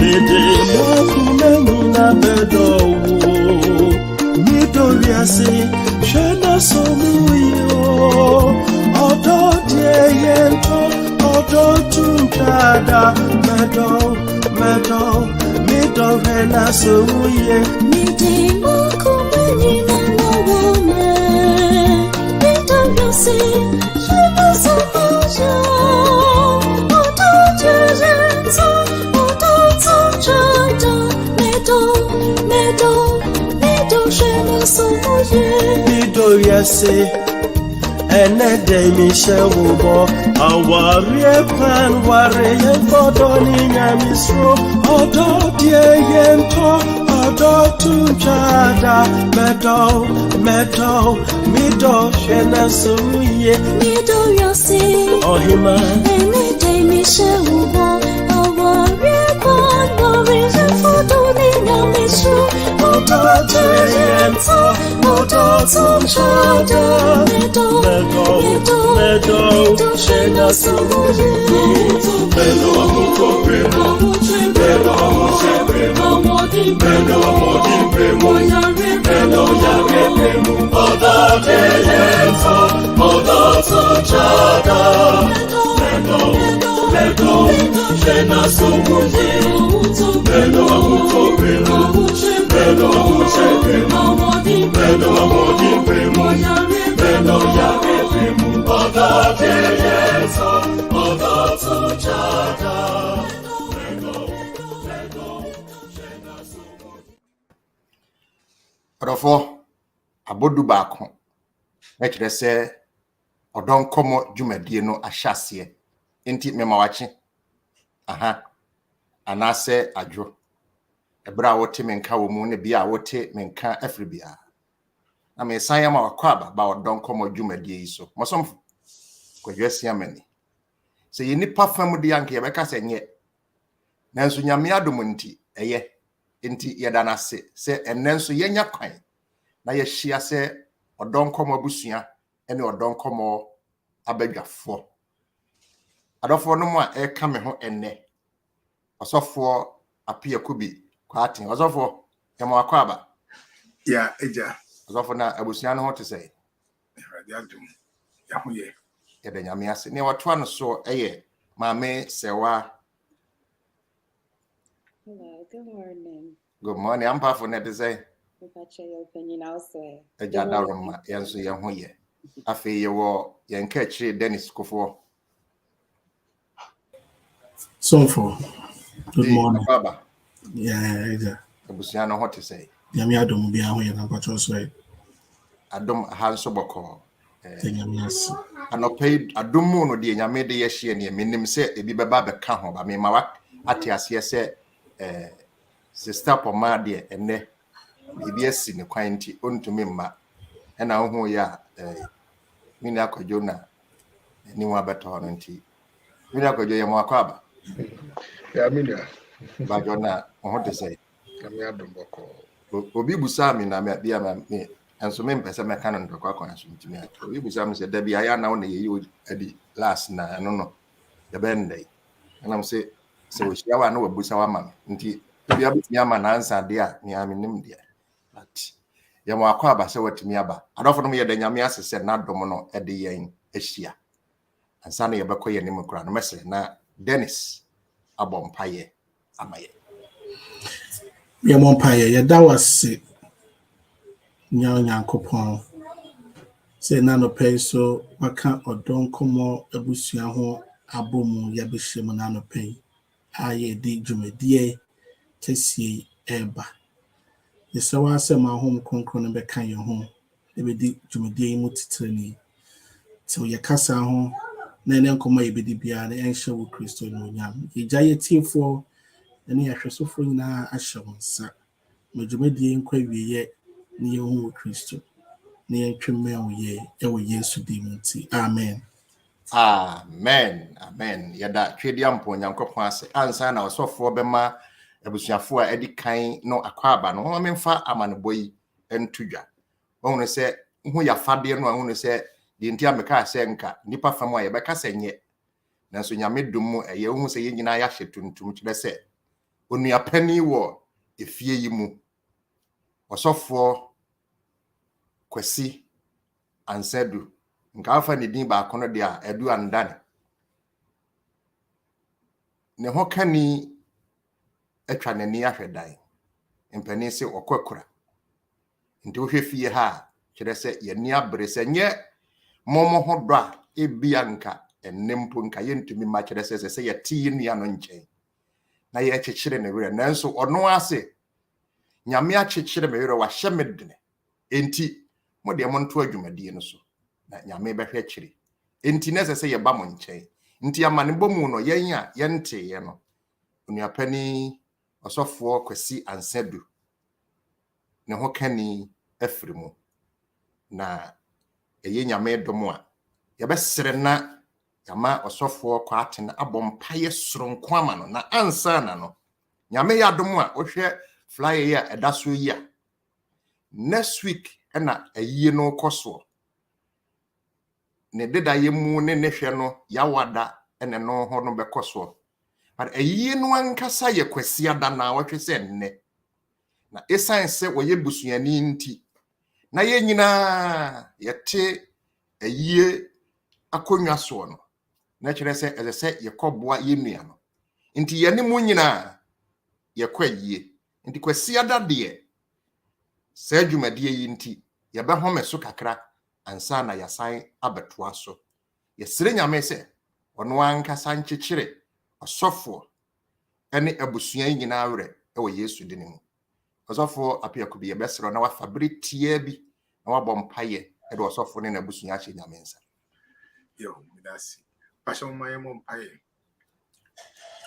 Mede makumeni na bedo Midoriasi Shena somuyo Odo dieyento Odo tuntada Medo Midorena somuye Mede makumeni na wawome Midoriasi Shena somuyo Odo dieyento Odo tuntada Medo Shena somuye Midoriasi Enede mi shewo awari pan ware yen fodo ni nyamisro odo die yen to odo tunchada medo mido shena suye Midoriasi ohima Enede mi shewo awari pan ware yen fodo ni nyamisro odo die yen to odo tunchada Medo shena suye Medo amuto premo Medo amuse premo Medo amodi premo Medo yare premo Odo deyenso Odo tunchada Medo shena suye Medo amuto premo Medo amuse premo Medo amodi premo Medo yare premo Odo deyenso Odo tunchada Prof abodu baako na kire se odon komo dwumadie no ahyase enti mema wache anase adwo ebra wote menka wo mu ne bia wote menka afribia na me san ya ma wakwaba ba odon komo dwumadie iso mosomfo Kwadwo Asiamah se ye nipa fam de yanke ye beka se nye nanso nyame adom nti eye enti ye danase se ennenso yenya kwan na ye hia se odon komo abusua ene odon komo abadwafo adofo no mu a e ka me ho enne osofo Appiah Kubi Kwarteng osofo ye ma wakwaba ya eja osofo na abusua no ho te se radiatum ya hoye ede nyame ase ne wato no so eye Maame Serwaa. Hello, good morning. Good morning. I'm powerful net to say. If I share your opinion, I'll say. Eja daroma yanso ye ho ye. Afi ye wo ye nka chire Dennis Kuffour. So good morning. Baba. Yeah, eja. Abusia no what to say. Nyame adom bia ho ye na patro so e. Adom hanso boko. Nyame ase. Anope adom mu no de nyame de ye hie ne menim se ebi beba be ka ho ba me ma wa ate ase se sister Pomaa de enne bibi asi ne kwan nti ontumi mma ena ho ya mini akwadwo na ni wa beto no nti mini akwadwo ye mo akwaba ya minia ba jona ho de say kami adom boko obi busa mi na bia ma me enso me mpese me ka no ndokwa kwa enso ntumi ato obi busa mi se da bia ya na wo na ye adi last na no the bendai ana se wo hia wa na wo busa wa ma nti bia butumi ama na ansa de a ni aminim de but ye mo akwaba se watumi aba adofo no ye da nyame asese na dom no e de yen ahia ansa na ye bekoye ne mkura no mesere na Dennis abompaye amaye Ye mompaye ye da wase nyankopon se na no pay so maka odon komo abusua ho abomu ya behwem na no pay aye di dwumadie kesie eba ye Serwaa se ma hom konkron no be kan ye ho e be di dwumadie mu titrani so ye kasa ho na ene nkomo ye be di bia na enhye wo Kristo no nyam ye gya ye tiefo ene ye hwesofo nyina ahye wonsa ma dwumadie nkwa wiye ni ye ho Kristo ni ye twemme wo ye e wo Yesu di munti amen. Amen. Yada twediampo nyankopon ase ansa na osofo bema abusuafo a edi kan no akwaba no ho memfa amaneboyi entudwa. Ohunu se hu ya fade no ohunu se de ntia meka ase nka nipa fam a ye beka se nye. Nanso nyame dum mu eye ohunu se ye nyina ya hye tuntum kire se onua pani wo efie yi mu osofo Kwesi Ansedu nka afa ne din ba kono de a edu andane ne ho kani atwa nani ahwedan mpani se okwakura nti wo hwefie ha kire se ye ni abre se nye momo ho do a ebia nka ennempo nka yentumi ma kire se ye tie ni ano nchen na ye kyekyere ne were nanso ono ase nyame akyekyere me were wa hye medene enti mo de mo nto adwumadie no so na nyame behwe kyere enti na se ye ba mo nchen enti amane bomu no yen a yente ye no onuapani osofo Kwesi Ansedu ne ho kani afrimu na eye nyame domo a ye besere na yama osofo Kwarteng abompaye soronko ama no na ansa na no nyame ya domo a ohwe flyer ya edaso yi a next week na ayi no koso ne deda yemu ne hwe no yawada ene no ho no bekoso but ayi no ankasa ye Kwesi ada na wohwe se nne na esanse wo ye busuani nti na ye nyina yete ayi akonwa so no na kire se eze ye koboa ye nua no nti ye ne mu nyina ye kwaye nti Kwesi ada de se adwumadie yi nti ye be home so kakra ansa na yasan abetoa so ye sire nyame se ono ankasa nkyekere osofo ene abusuan nyina awre ewo Yesu dinimu osofo Appiah Kubi besro na wafabritie bi na wabompaye ede osofo ne na abusuan ache nyame nsa yo midasi passion my mom paye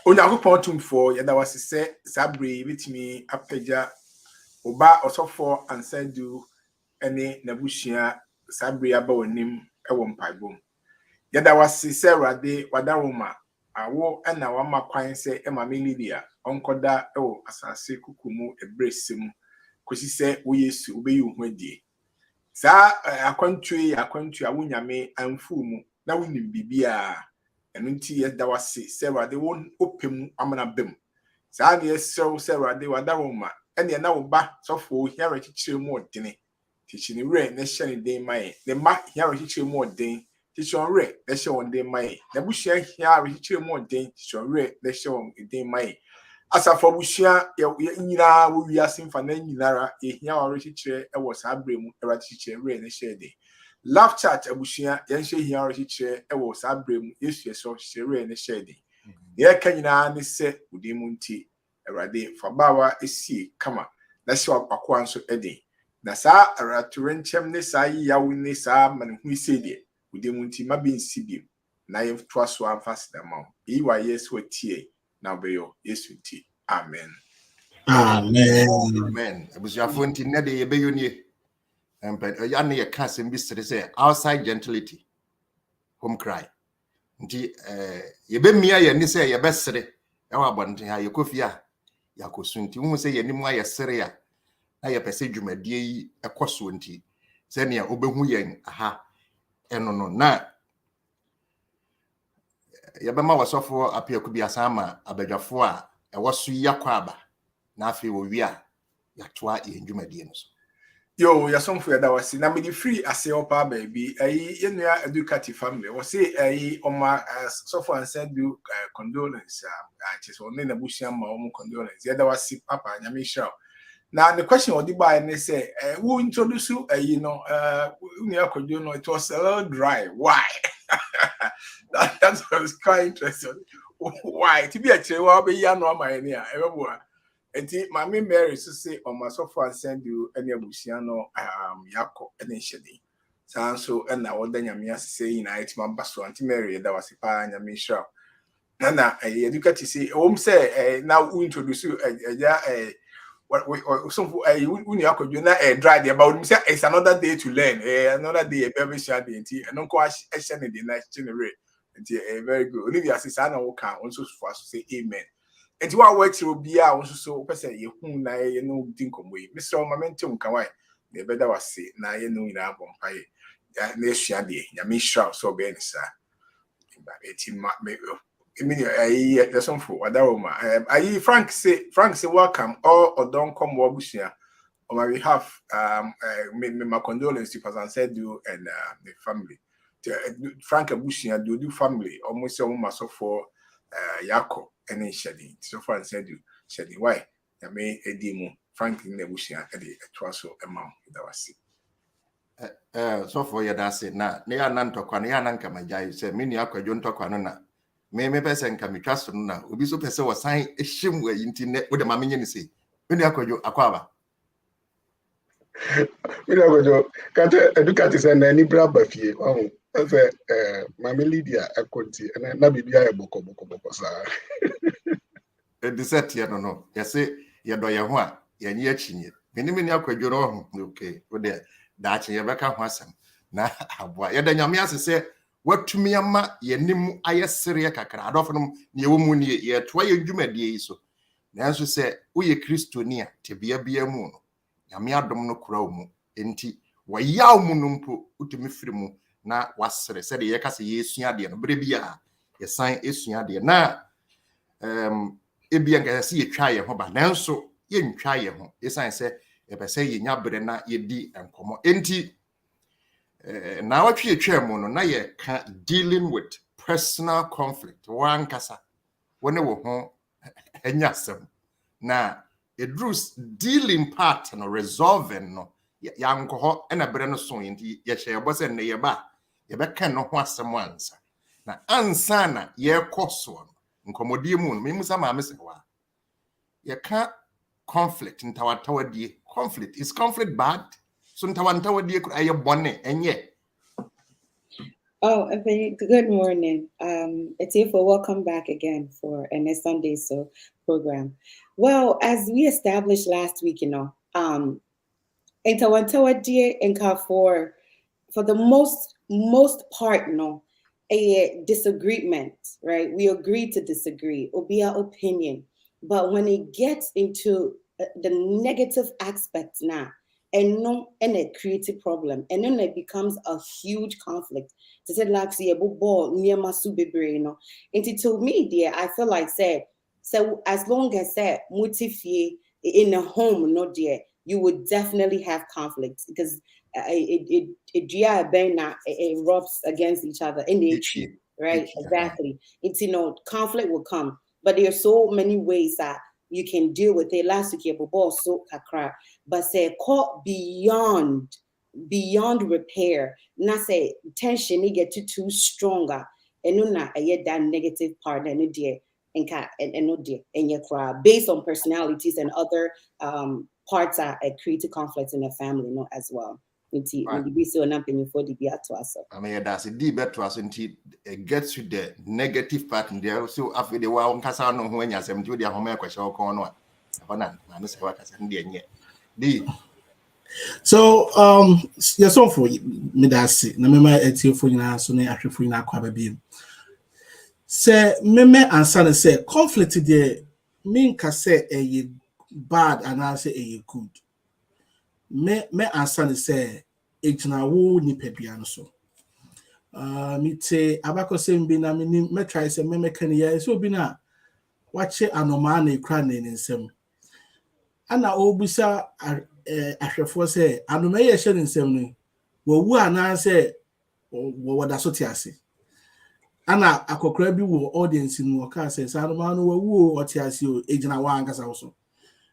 onya ko pontumfo yeda wasese sabre bitimi apagya oba osofo Ansedu ene nabusua sabre aba onim ewo mpaibom yeda wasese Awurade wadaroma awo na wama kwan se Maame Lydia onkoda ewo asase kukumu ebresem kosi se wo Yesu obeyi ho adie sa akwantu awunyame amfu mu na wonim bibia eno nti yeda wase se Awurade won opem amana bem sa na yesew se Awurade wadaroma ene na wo ba sofo hiara kikire mu odene tichini re na hye ne den mai ne ma hiara kikire mu odene tichonre na hye won den mai na buhia hiara kikire mu odene tichonre na hye won den mai asafo buhia nyina wo wiase mfa na nyinara hiara kikire e wo sa bremu Awurade kikire re na hye de Love chat abushia yenhye hiara kikire e wo sa bremu Yesu yeso kikire na hye de ye kanyina ne se udimu nti Awurade fabawa esi kama na hye wakwa nso ede na sa araturenchem ne sa yawo ne sa manhu isede udimu nti mabinsi bi na ye to aso amfasda ma yi wa Yesu atie na obeyo Yesu nti amen amen abusuafo nti ne de ye beyonie ya ne ye ka sem bi sere se outside gentility home cry nti ye be mia ye ni se ye be sere e wa bonten ha ye kofia ya kosunti hu se ye ni mu aye sere ya na ye pese dwumadie yi ekoso nti se ne ya obehu yen aha eno no na ye be ma wasofo Appiah Kubi Asama abadwafo a ewoso yakwaba na afi wo wi a yatoa ye dwumadie no so yo yasomfo yada wasi na me di free Acheampong baby yenua educative family we say oma sofo Ansedu condolence just on na bushia ma omo condolence yada wasi papa nyame hira na the question odi buy ne say who introduce you no unua Kwadwo no it was a little dry why that was quite interesting why to be a chewa be ya no amane a ebeboa enti Maame Mary so say oma sofo Ansedu ene abusia no yakọ ene hyede sanso na woda nyame asese yina etima baso anti Mary da wasipa nyame hira na educate say say now we introduce some uni Kwadwo na dry there but we say it's another day to learn another day e be share dey enti eno ko ahye ne dey na generate enti very good Olivia say say na wo kan onso for say amen enti wa work bia won so pese ye hu na ye no din komo yi Mr. Momentum kan why na beda wase na ye no nyina bompaye na esua de nyame hira so be ni sa ba enti There's some for Adaroma. Frank say welcome. Or don't come Wabushia. On my behalf, my condolences to Pastor Sedu and the family. Frank Abushia do family almost almost for Yako and then Shadi. So far said you Shadi. Why? I may a demo Frank in the Bushia at the Twaso amount that was so for your that's it now. Near Nantokwan, Yananka, my jai said, Mini Aqua Juntokwanona. May person can be trusted now. Ubi so person was sign a shim where internet with the Maminian say. Mini Aqua Aquaba. Mini Aqua Cata Educatis and any brother fee. Oh, as a Mammy Lydia, a conti, and Nabi Boko. A desert, no. Yes, ya do ya one, ya near chin. Mini Aqua Juro, okay, with the Dutch and Yabaka Hassam. Na abwa ya danya miase se watumi ama ye nim aye sere kakra adofo ne womu ne ye toa ye dwumadie so nanso se wo ye kristoni a tebia bia mu no nyame adom no kura mu enti wayaw mu no mpo utumi firi mu na wasere se de ye kase ye esua de no bre bia ye san esua de na ebia nka se ye twa ye ho ba nanso ye ntwa ye ho esan se ye pese ye nya bre na ye di enkomo enti now what you chairman na ye dealing with personal conflict one kasa when we home enyasem na a dru's dealing part no resolving no yanko ho na bre no so enti ye hye boss na ye ba ye be kan no ho asem ansa na ansa na ye koso no nkomodie mu no memu sa maame se wa ye ka conflict ntawadie conflict is conflict bad. Oh, good morning. It's here for welcome back again for a Sunday program. Well, as we established last week, in Kuffour, for the most part, a disagreement, right? We agree to disagree, or be our opinion. But when it gets into the negative aspects now, and a creative problem, and then it becomes a huge conflict. To say like see a ball near masu bebre, to me, dear, I feel like so as long as mutifie in a home, not dear, you would definitely have conflicts because it rubs against each other in the right? Exactly. It's conflict will come, but there are so many ways that you can deal with it. Last week, so kakra, but say caught beyond repair. Not say tension it get too stronger, and no na that negative part and dear and no dear and your cry based on personalities and other parts are creating conflicts in the family, as well. Be so an opinion for the beat to us. I mean, that's a deep bet to us until it gets to the negative part in there. So after the while, Casano, when you're 70, their home question or corner. So, yes, so for me, that's it. Remember, it's your phone now, so I should find out quite a say, Meme and Son say, conflict there, mean can say a bad and I say a good. Me answer say ejina wo ni pebia no so me te abako sem bi na me try say me kan ya so bi na wache anoma na ekra na nsem ana obusa ahwefo say anoma ye hye nsem no wawu ana say wo da so te ase ana akokora bi wo audience no ka say anoma no wawu o te ase o ejina wa ankasa wo so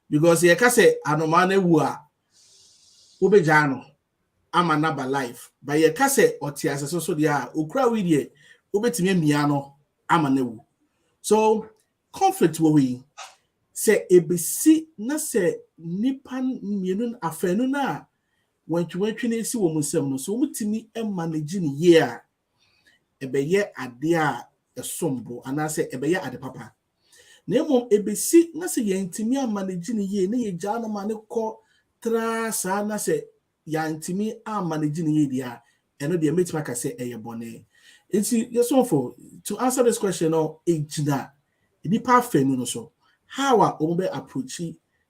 because ye ka say anoma na wu a Ubejano, I'm another life. But ye kase otiase so dia okra we die ubetime miano amanewu. So conflict we say ebesi na se nipan mienu afenu na wantwantwe na esi wo musem no so mutimi manage ni ye a ebeye ade a esombo anase ebeye ade papa. Na emom ebesi na se ye ntimi manage ni ye na ye gya no mane ko tra sa na se yantimi a manage ni dia eno de metima ka se eyebone. It's yes for to answer this question no ejina nipa fenu no so how a ombe approach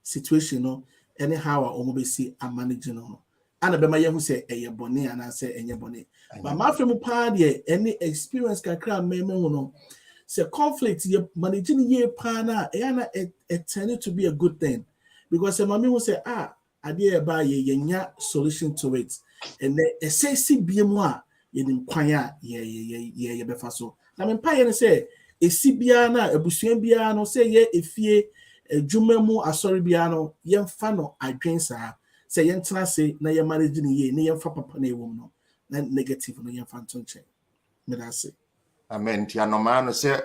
situation no any how a ombe see a manage no ana be ma yehu se eyebone ana se enyebone but ma femu pa de any experience kakra meme no So conflict, you managing ye pana, it tended to be a good thing. Because Maame will say, idea by ye solution to it. And the say si BMwa in kwaya ye befaso. I mean pie say a Sibiana, a Busian Biano, say ye if ye a Jumemu asori biano, yen fano adwensa. Say yen say na ye managing ye, na yen fa papa na woman, no negative no yen fanton chain. Me that say. Amen. Tia no man say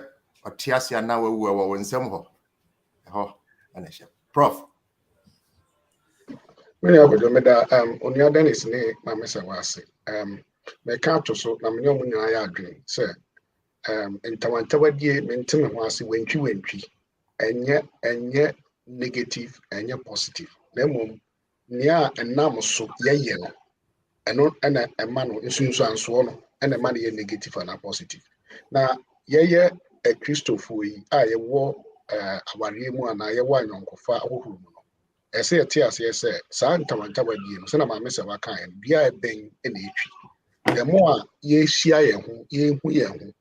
Otiasia na we nsem ho. Prof. Many of them that on your Dennis ne Maame Serwaa me can't so na me nyom ya adwen say ntawantawadie menteme ho ase wentwi enye negative enye positive na mom nia enam so ye no eno ena ema no nsunsu anso no ena ema ne negative and positive na ye Christopher yi a ye wo aware mu ana ye wo anyonkofa ahohuru mu no ese ye tia se say sa ntawantawadie no se na Maame Serwaa kan bia ben ena etwi the more ye shia ye hu ye hu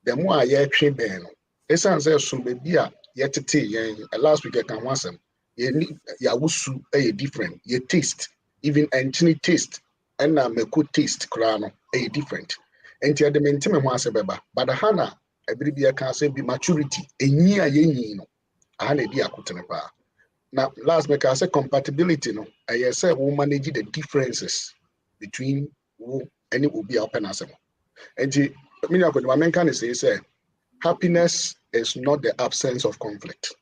the more ye twe ben no esan say so be a ye tete ye last week kan wasem ye ya wusu e different ye taste even entity taste and na meko taste kra no e different enti de mentime ho ase beba but hana ebiri kan say be maturity enyi a ye nyi no hana di akotene pa na last week I say compatibility no I say we manage the differences between who any will be open as and the can say happiness is not the absence of conflict,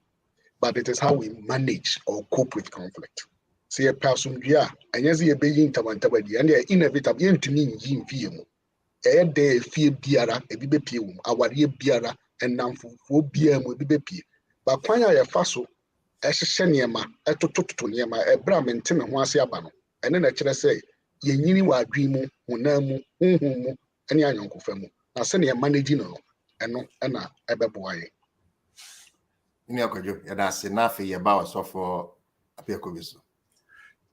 but it is how we manage or cope with conflict. See a person here, and yes, you're being tabantabadi, and they're inevitable to me in VM. A day fear biara, a BBP, our year biara, and now for BM will be P. But when I faso, as a seniama, a totoniama, a bram and tim and wasiabano, and then I say, ye nyini wa dreamu hunamu huhumu any anyonko femu na se ne managing no eno na ebeboaye Ni akojo ya da se na fe ye ba so for Appiah Kubi so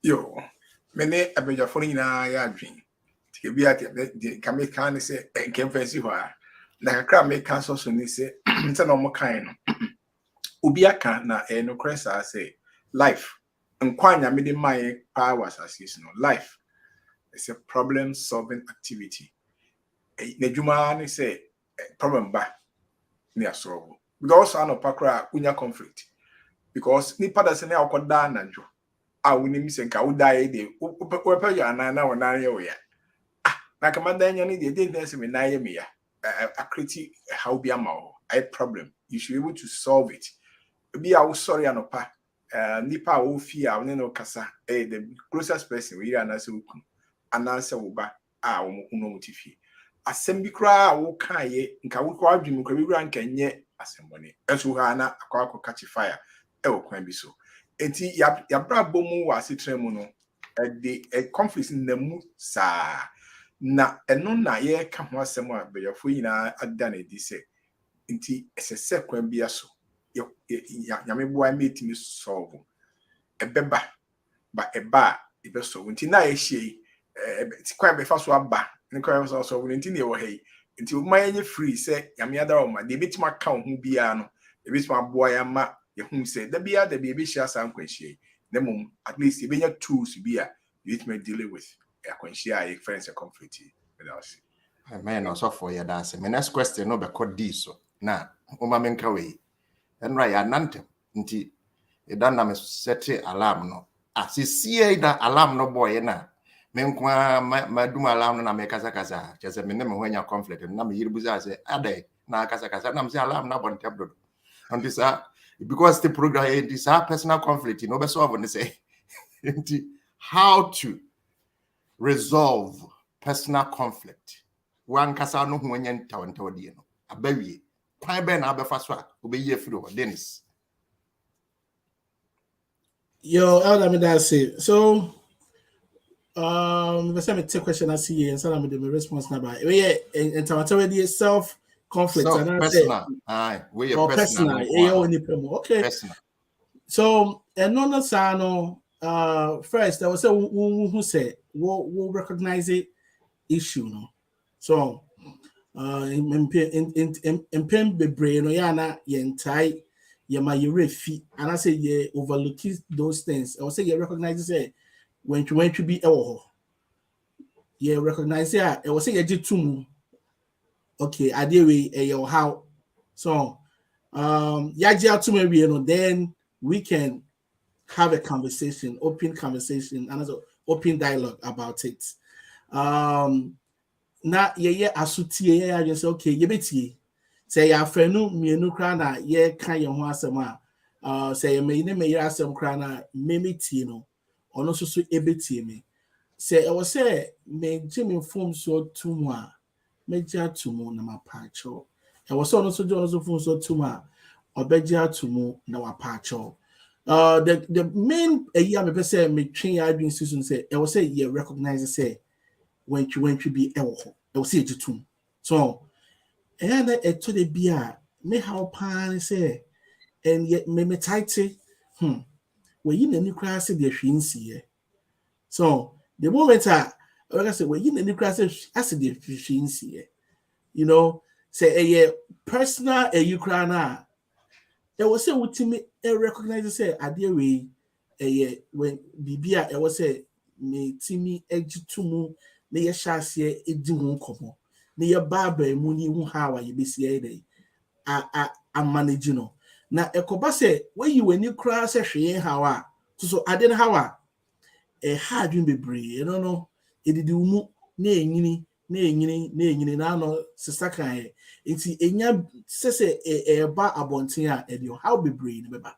yo mene abejafo nyina ya adwen tike bia de kameka ne se kemfansi ho a na kakra meka so ni se nse na omo kan no obi aka na no kresa say life nkwanya me de mai powers as no life. It's a problem-solving activity. Nejuma ni say problem ba ni asolve. Because ano pakra unya conflict. Because ni pada se na akoda nanjo. A woni mi se nka woda ye de. Wepe ya na wona ye we ya. Na kama danya ni de dey se me na ye me ya. Akriti how be ama ho. A problem. You should be able to solve it. Be a sorry anopa. Nipa wo fi a woni no kasa. The closest person we ya na se wuku. Ananse woba a wo no mutifi asem bi kra wo kan ye nka wo kwa adwum kra bi kra nka nye asembone esu ha na akwa catch fire e wo kwan bi so enti ya bra bomu wa asetremu no the conflict na mu sa na eno na ye ka ho asem a beyafo yina ada na di se enti esese kwan bi aso ya meboa metimi solve ebeba ba eba ebe so enti na ye hie quite be fast aba and quite also when intini wo hey until my free say yamiada o ma de bitima account hu bia no e bitima boa ya ma ye hu say da bia da bia be share san kwanhie na mum at least e benya tools bia you it may deal with ya kwanhie a friends a conflict man also for ya dance my next question no be code this so na o ma menka we en right anante nti e dan na me set alarm no asisi da alarm no boy na menkwa maduma alarm na me kasa chese me ne me hwanya conflict na me yiribuza say ade na kasa na me say alarm na bon tabdo and this because the program is personal conflict no be solve on say how to resolve personal conflict one kasa no hwanya ntawantawadi no abawie kwan be na abefa so a obeyi afiro Dennis Yo, let me that say so. Let's have a take question I see here, and so I'm doing my response now. But yeah, and to self conflict and I say, we personal. Okay. Personal. So and no sano. First, I was say who said we'll recognize it issue no. So in pen be brain or yana yen tie yama you refi and I say ye overlook those things. I will say you recognize say when you be you recognize I will say you did too. Okay, I did we how so yaji to me then we can have a conversation, open conversation, and also open dialogue about it. Na ye asutie ye just okay ye betie say ya frenu mienu kra na ye kan ye ho asem a say ye me ne me yira asem kra na me tie no ono so ebetie me say e was say me jimi form so tumu a me ja tumu na mapacho e was ono so jo so form so tumu a obeja tumu na wapacho the main year me say me twin ya adwin season say e was say ye recognize say when you be it was say to so and it to the beer me how pan say and yet me tight when you any class the shinsi so the moment I say when you any class as the shinsi you know say a personal Ukraine there was say ultimate recognize say idea way when bibia it was say me timi edge to mu na ye hyase edi ho nkomo na ye baba mu ni hu how ye besi dey a manage no na ekoba say when you when you cry say hwe how a so ade na how a hard win bebre you know edidi mu na enyini na no sesa kan enti enya sese ba abonten a edio how bebre no beba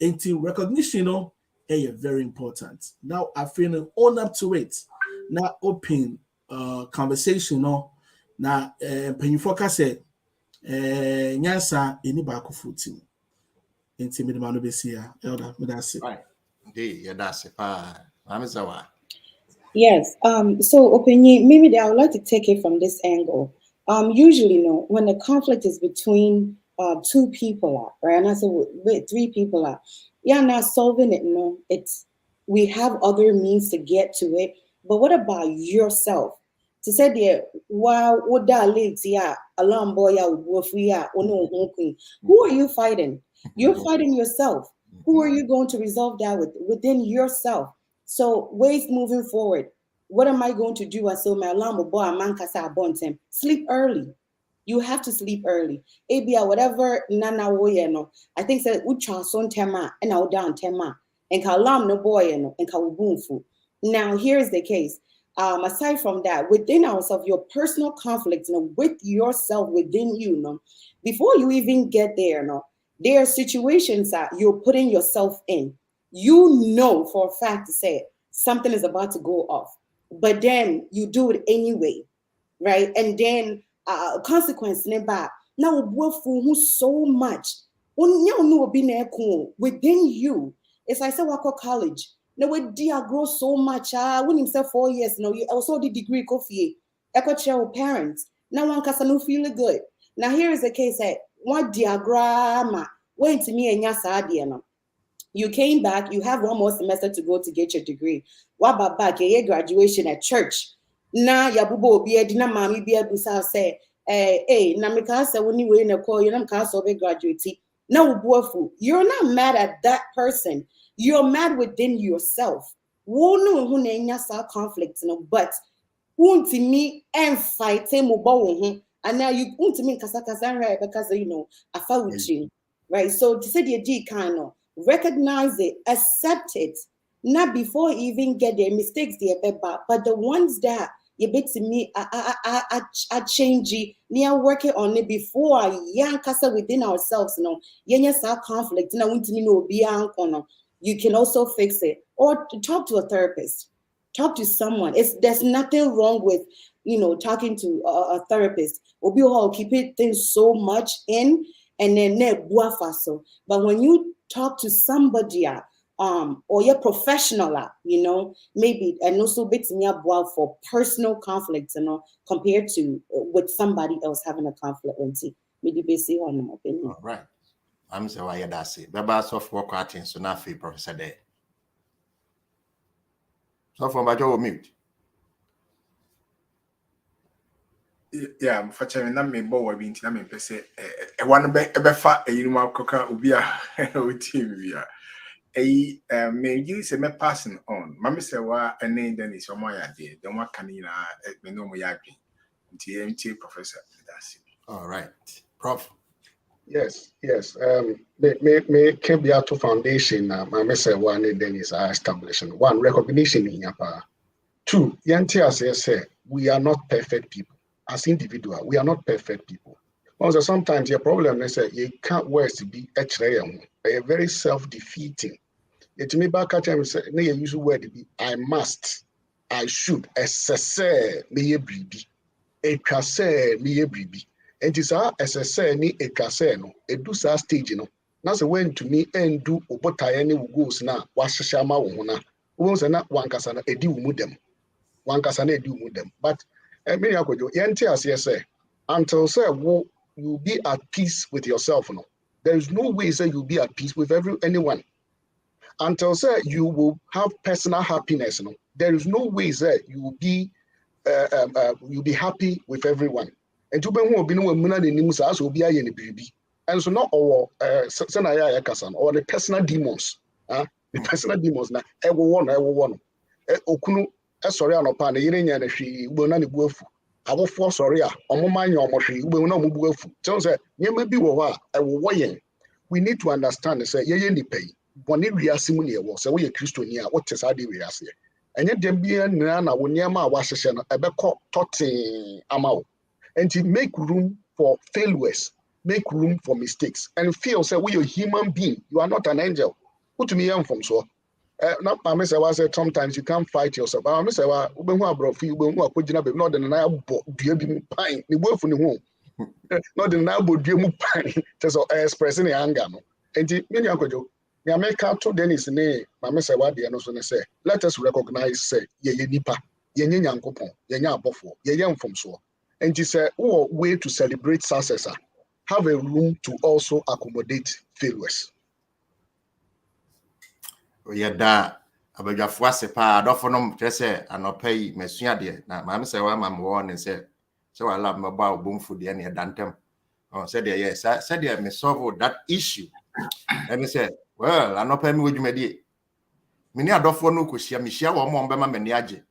enti recognition no very important now I feel own up to it now open conversation no na penyifo ka say nyansa eni ba ko futi enti me de ma no besia elder me da say right dey yeah that's it Maame Serwaa. Yes. So opinion, maybe I would like to take it from this angle. Usually, when the conflict is between two people, right? And I say with three people, yeah, not solving it. We have other means to get to it. But what about yourself? To say there, wow, what that leads, yeah, alarm boy, who are you fighting? You're fighting yourself. Who are you going to resolve that within yourself? So ways moving forward. What am I going to do? So my alarm boy, Boateng. Sleep early. You have to sleep early. Abia whatever nana woye no. I think say ucha son tema and now down tema and kalam no boy no and kawubunfu. Now here's the case. Aside from that, within ourselves, your personal conflicts, with yourself within you, before you even get there, there are situations that you're putting yourself in. You know for a fact to say something is about to go off, but then you do it anyway, right? And then consequence never. Now who so much within you. It's like say wako college. Now we grow so much. When himself 4 years, you also the degree coffee. Echo share parents. Now one casa no feel good. Now here is the case that one diagram went to me and yasa. You came back, you have one more semester to go to get your degree. What about back? Your graduation at church. Na yabubo be dina mami be busa say, hey, na mika say when you in a call, you know so be graduate. Now you're not mad at that person. You're mad within yourself. Wonu hu na nya sa conflict but won't me and fight him and now you won't me kasa right because I fought with you. Right. So to say the G kind of recognize it, accept it, not before you even get their mistakes there, but the ones that you bet to me I change it, near working on it before young casa within ourselves, yes, our conflict, and I want to know you can also fix it. Or to talk to a therapist, talk to someone. There's nothing wrong with talking to a therapist. We'll be all keeping things so much in and then but when you talk to somebody or you're professional, maybe and also bit for personal conflicts, compared to with somebody else having a conflict. Maybe basically on my opinion. All right. I'm Serwaa yeah that's it. Baba Fokuoh Kwarteng so na free professor there. So from Bajo mute. Yeah, for chairman, na me bow be na me pese one be fa a yinuma koka ubia o team bia. Me you say me passing on. Mama Serwaa and then is my idea. Don't want canina me no mo yagi. TMT professor. That's it. All right. Prof. Yes. Me came be out to foundation. Mama Serwaa and then is establishing one recognition in Yapa. Two, Yanti say we are not perfect people. As individual, we are not perfect people. Also, sometimes your problem is that you can't work to be a very self-defeating. It may back at time say, "Nay, use the word be I must, I should, SSA, me bribi, a case, me bribi." And it's our SSA ni a case no, a do sa stage no. Now say when to me and do obota any goes na washama wona. Won't say na one kasana a deal with them. One kasana deal with them. But many are going to say until say you be at peace with yourself. No, there is no way say you'll be at peace with anyone. Until say you will have personal happiness. No, there is no way say you will be happy with everyone. And to be who be no muna ni nimu sa so be aye ni bibi. And so not our senaya kasan or the personal demons. The personal demons na ewo one. Okunu sorry anopa na yire nya na hwi ugbo na ne buafu. Abofo sorry a omoma nya omohwe ugbo na omo buafu. So say nyema bi wo ho a ewo yen. We need to understand say ye nipa yi boni wiase mu ne ewo say wo ye kristoni a what say de wiase. Enye dem bia na wo niam a wahehye no ebekọ totin amawo. And to make room for failures, make room for mistakes, and feel say we are a human being. You are not an angel. Put me on from so. Now, Maame Serwaa said sometimes you can't fight yourself. Maame Serwaa, ube hu abrofi, ube hu akojina be. Not the na bo dua bi mu pan. Ni bofu ni hu. Not the na bo dua mu pan. Just expressing the anger no. Enti me ni akojo. Ni America to Dennis ne Maame Serwaa de no so ne say. Let us recognize say ye nipa, ye nyankopon, ye abofo, ye mfom so. And it's a way to celebrate success. Have a room to also accommodate failures. Yada abadwafo asepa adofo no mtrese anopai mesua de na Maame Serwaa mamwo ne se wala mba obomfu de ne dantem. Said yes, said me solve that issue. And he said, well, anopai me wodwumadi. Me ni adofo no kohia me hia wo mo mbema mani age.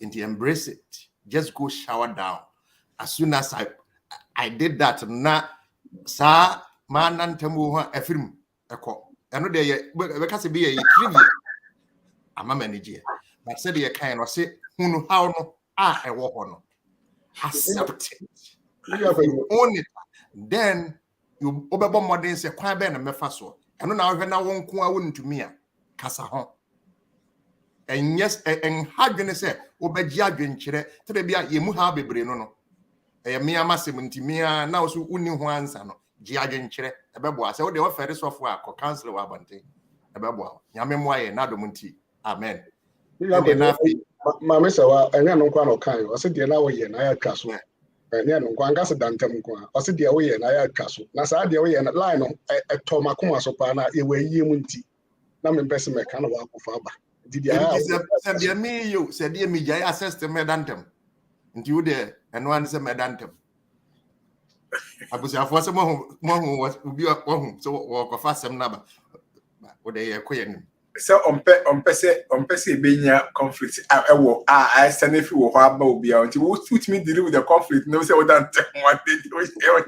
Into embrace it. Just go shower down. As soon as I did that, na sa manantemu ho afrim eko. Eno de ye because be a trivia. Ama manager. But said ye kind of say hunu how no ewo ho no. Accept it. You own it. Then you obebo modern say kwan be na mefa so. Eno na hwe na won ko awon ntumi a kasa ho. And yes, and hadwene say obaji adwenkyere tebe bia yemu ha bebre no. Me amasem ntimia na so uni ho ansa no gi adwenkyere ebebo ase wo de wo fere sofo a ko cancel wa Boateng ebebo nyame mo aye na dom nti amen. Maame Serwaa enya no kwa no kan o se de na wo ye na ya twa so enya no kwa ngase dantem kwa o se de wo ye na ya twa so na sa de wo ye na line no eto makoma so pa na ye wa yie mu nti na me pese me ka no wa kofa ba didi a se de me yo se de me jai access to me dantem nti wo de eno an se me dantem abusi afo se mo obi ohun so wo kofa sem na ba wo de ye koye nim. So on pese benya conflict ewo senefi wo ho aba obi a until we put me deal with the conflict no say we don't one day we chair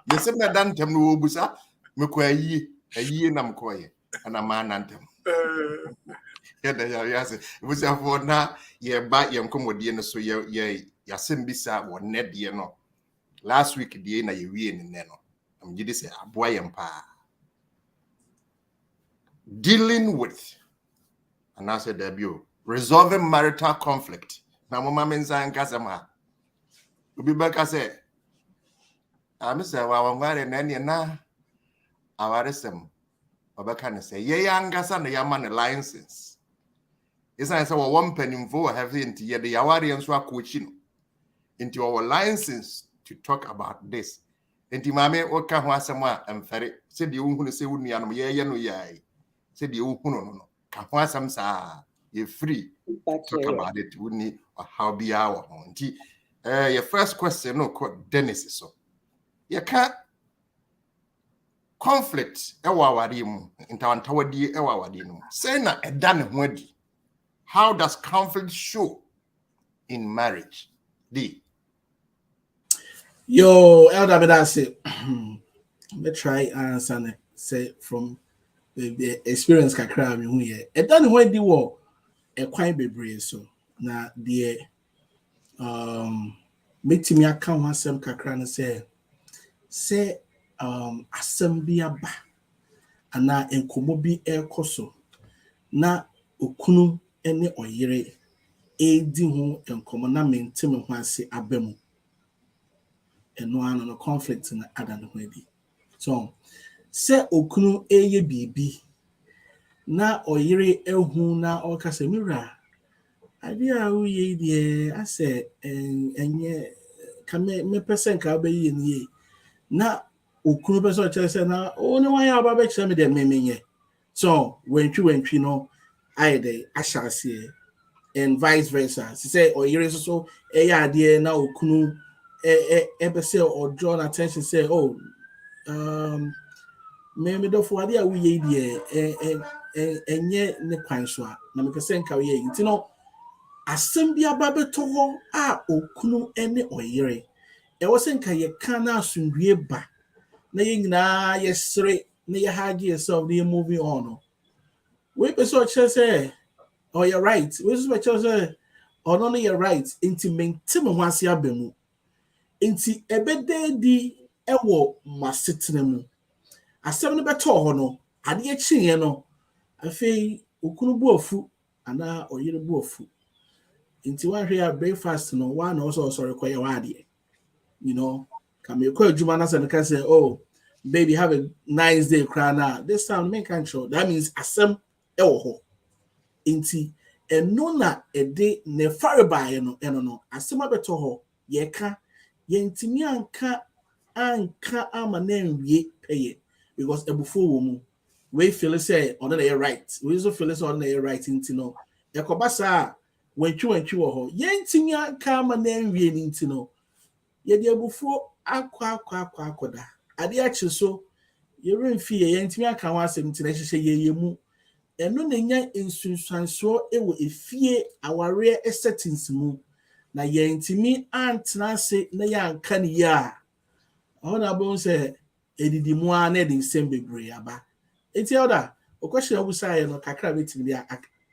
the same dantem no obusa me ko ayi na mko ye ana ma nantem yeda ya say obusi afo na ye ba ye nkomodie no so ye yasem bisa wo nedie no last week die na ye wie ne no am gidi say aboa ye mpa dealing with, and I said debut, resolving marital conflict. Now, Mama mensa and Asiamah. Ubi baka say, I'm say, well, I'm wearing any na. Our resem, Obaka say, ye young Gasa, the Yaman alliances. Yes, I said, well, one penny for having into ye the Yawari and Swakuchino into our alliances to talk about this. Into Maame, Oka Asiamah, and Ferry said, you who say, wouldn't you ye no ye. Said you no. Kahwasam sa you free talk about it wouldn't or how be our auntie. Your first question, no, Dennis, so you can't conflict. How does conflict show in marriage? D. Yo, Elder Bedase, let try answer say from the experience kakra me hu ye. E dan when di wo e kwan bebre so na de metimi aka ho asem kakra no say asem bi aba ana enkomo bi ekoso na okunu ene oyere edi ho enkomo na mentime ho ase abamu eno ano no conflict na adan ho edi so se okunu eye bibi na oyere ehu na okase mira ade a uye die ase enye kame me person ka ba yi ni na okunu person chere se na oni wan ya ba be chere me de memenye so wentwi no aide ashase and vice versa say oyere so ade na okunu be say or draw attention say oh me do for ade a uye die enye ne kwan so a na me person ka uye nti no asem bia ba beto ho a okunu ene oyere e wo se nka ye kana asundue ba na ye nyina ye sere na ye hage yourself na ye moving on we person chere say oh you're right we so chere say oh no you're right inti mentem ho ase abamu inti ebede di ewo masetena mu asem no beto ho no ade ye chiye no afei okunu bu ofu ana oyere bu ofu inti one here breakfast no one also sorry kwa wade you know come you call juma na say can say oh baby have a nice day cry now this time me can show that means asem ewo ho inti eno na ede ne fariba no asem abeto ho ye ka ye ntimi anka ama na nwie peye because ebufo wo mu we feel say on the right we also feel say on the right inti no yakobasa wentwi wo ho ye ntimi anka ama na nwie ni inti no ye de ebufo akwa ade achi so ye remfi ye ntimi aka ho asem nti na hyehyɛ ye mu eno na nya insunsanso ewo efie aware settings mu na ye ntimi antena se na ya anka ne ya ona bon se edidi mu a na de nsem bebre aba enti oda o question abusa ye no kakra betimi dia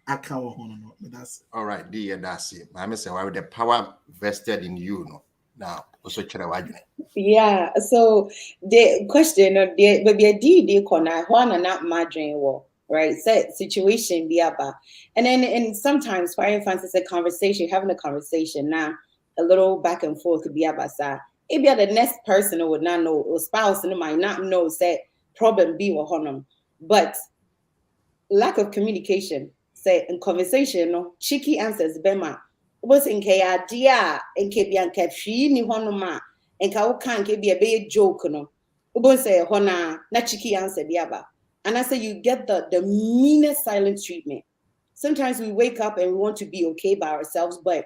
aka wo ho no that's all right dear that's it Maame say why the power vested in you no now also chere wadwene yeah so the question maybe a d kona one na madrin wo right set situation be about and then sometimes for instance it's a conversation having a conversation now a little back and forth could be about that if the next person would not know or spouse and might not know say problem be with honum but lack of communication say in conversation no cheeky answers bema was in kaya dia in kebian kefshi ni honuma and ka kan ke be a joke no ubon say hona na cheeky answer biaba and I say you get the meanest silent treatment. Sometimes we wake up and we want to be okay by ourselves, but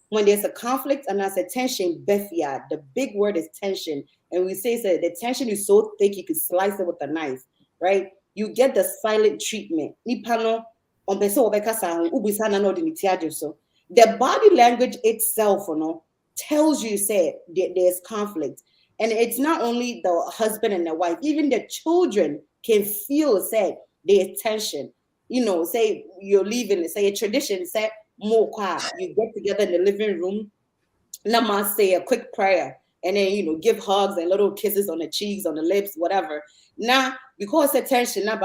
when there's a conflict and there's a tension, befia, the big word is tension. And we say so the tension is so thick you could slice it with a knife, right? You get the silent treatment. The body language itself, tells you, say, there's conflict. And it's not only the husband and the wife, even the children can feel, say, there's tension. Say you're leaving, say a tradition, say, more quiet. You get together in the living room, nama say a quick prayer, and then, give hugs and little kisses on the cheeks, on the lips, whatever. Now, because the tension, but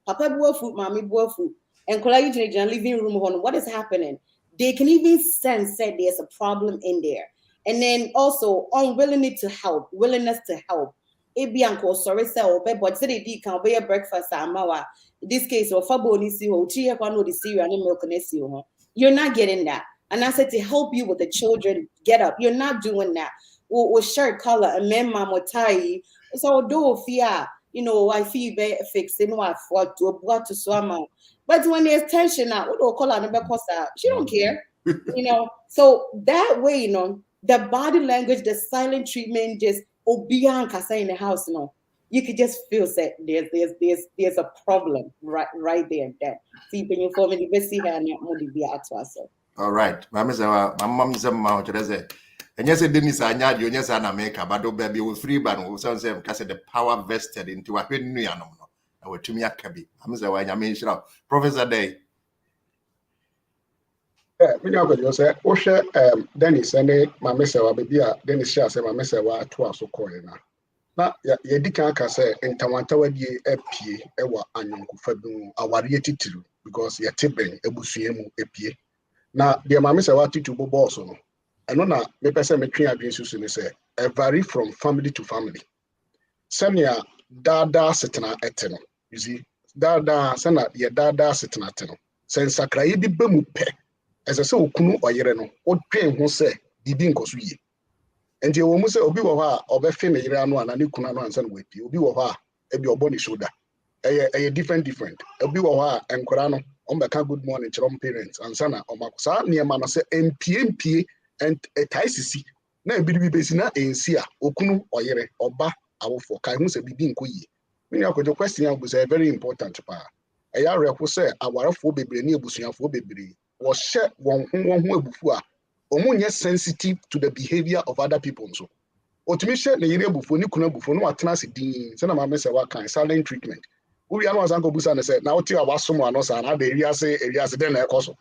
papa food, mommy food, and in living room, what is happening? They can even sense that there's a problem in there. And then also unwillingness to help. Sorry, but today can be a breakfast. In this case, you're not getting that. And I said to help you with the children, get up. You're not doing that. With shirt color and men mama tie. So do fear, I feel very fixing what to swim. But when there's tension out, what do call her? She don't care. You know, so that way, you know, the body language, the silent treatment, just obian kasa in the house, you know, you could just feel that there's a problem right there and then. See, when you form the best here and be at us. All right, my mom is a mount. And yes, it didn't say yes, and America, but baby was free, but who sounds the power vested into a new animal. I would to me a cabby. I'm saying, I mean, Professor Day. Many of you say, Osha, Dennis, and my messenger, baby, Dennis Shas, and my messenger, twice so calling. Now, Yadika say, in Tawantawa, Appiah, Ewa, and Kuffour, our reality because you're tipping a busiemu Appiah. Now, dear my messenger, to boss on. I know that the person making against you say, vary from family to family. Sanya dada setena eteno. You see, dada sana ya dada setena eteno. Sen sakra ye bi bemu pe. As I say okunu oyere no, o twen ho se bibi nkoso ye. Enti wo mu se obi wo ha obefe ne yere anu ana ne kunu anu ansa no wepi. Obi wo ha e bi obo ne shoulder. Eye different. Obi wo ha enkora no, on beka good morning chrom parents ansa na omakosa niema no se empie and a taisisi na ebibi besi na ensi a okunu oyere oba awofo kai hu se bibi nkoyi. Mini akojo question am say very important pa. Eya reko se awarefo bebre ni ebusuafo bebre wo hye won hu abufu a omunye sensitive to the behavior of other people so. Otumi hye ne yire abufu ni kunu abufu no watena se din se na ma mese wa kan silent treatment. Ubi anu asanko busa ne se na oti awasomo ano sa na de eriase den na ekoso.